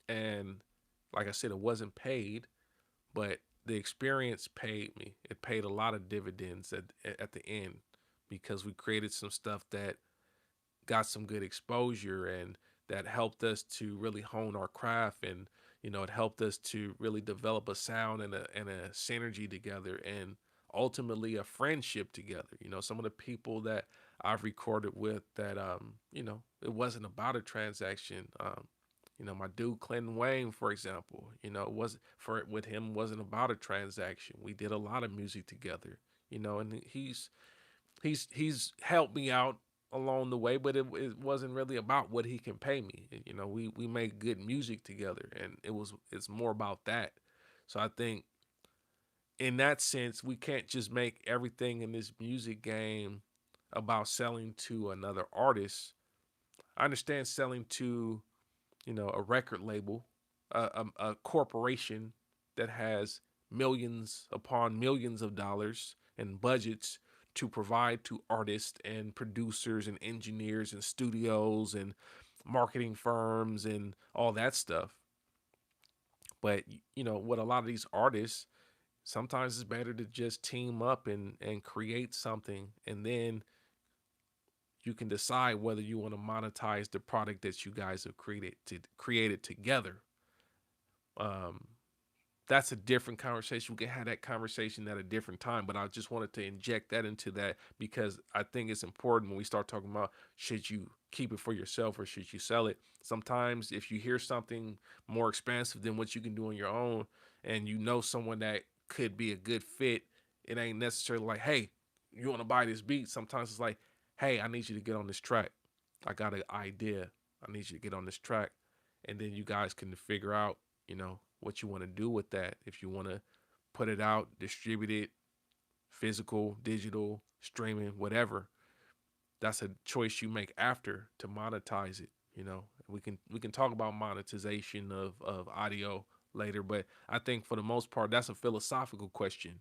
And like I said, it wasn't paid, but the experience paid me. It paid a lot of dividends at the end, because we created some stuff that got some good exposure, and that helped us to really hone our craft. And you know, it helped us to really develop a sound and a synergy together, and ultimately a friendship together. You know, some of the people that I've recorded with that you know, it wasn't about a transaction. You know, my dude Clinton Wayne, for example, you know, it was for with him wasn't about a transaction. We did a lot of music together, you know, and he's helped me out along the way, but it wasn't really about what he can pay me. You know, we made good music together, and it's more about that. So I think in that sense, we can't just make everything in this music game about selling to another artist. I understand selling to, you know, a record label, a corporation that has millions upon millions of dollars and budgets to provide to artists and producers and engineers and studios and marketing firms and all that stuff. But you know, what a lot of these artists, sometimes it's better to just team up and create something, and then you can decide whether you want to monetize the product that you guys have created together. Um, that's a different conversation. We can have that conversation at a different time, but I just wanted to inject that into that because I think it's important when we start talking about should you keep it for yourself or should you sell it. Sometimes if you hear something more expensive than what you can do on your own, and you know someone that could be a good fit, it ain't necessarily like, hey, you want to buy this beat. Sometimes it's like, hey, I need you to get on this track. I got an idea. I need you to get on this track. And then you guys can figure out, you know, what you want to do with that. If you want to put it out, distribute it, physical, digital, streaming, whatever. That's a choice you make after to monetize it. You know, we can talk about monetization of audio later, but I think for the most part, that's a philosophical question.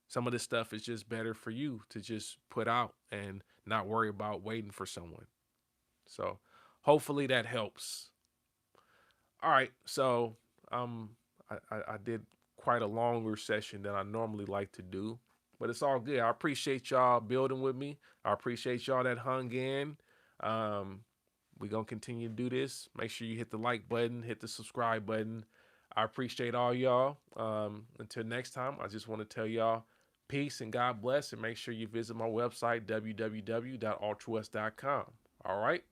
Some of this stuff is just better for you to just put out and not worry about waiting for someone. So hopefully that helps. All right, so um, I did quite a longer session than I normally like to do, but it's all good. I appreciate y'all building with me. I appreciate y'all that hung in. Um, we're gonna continue to do this. Make sure you hit the like button, hit the subscribe button. I appreciate all y'all. Until next time, I just want to tell y'all peace and God bless, and make sure you visit my website www.altruist.com. All right.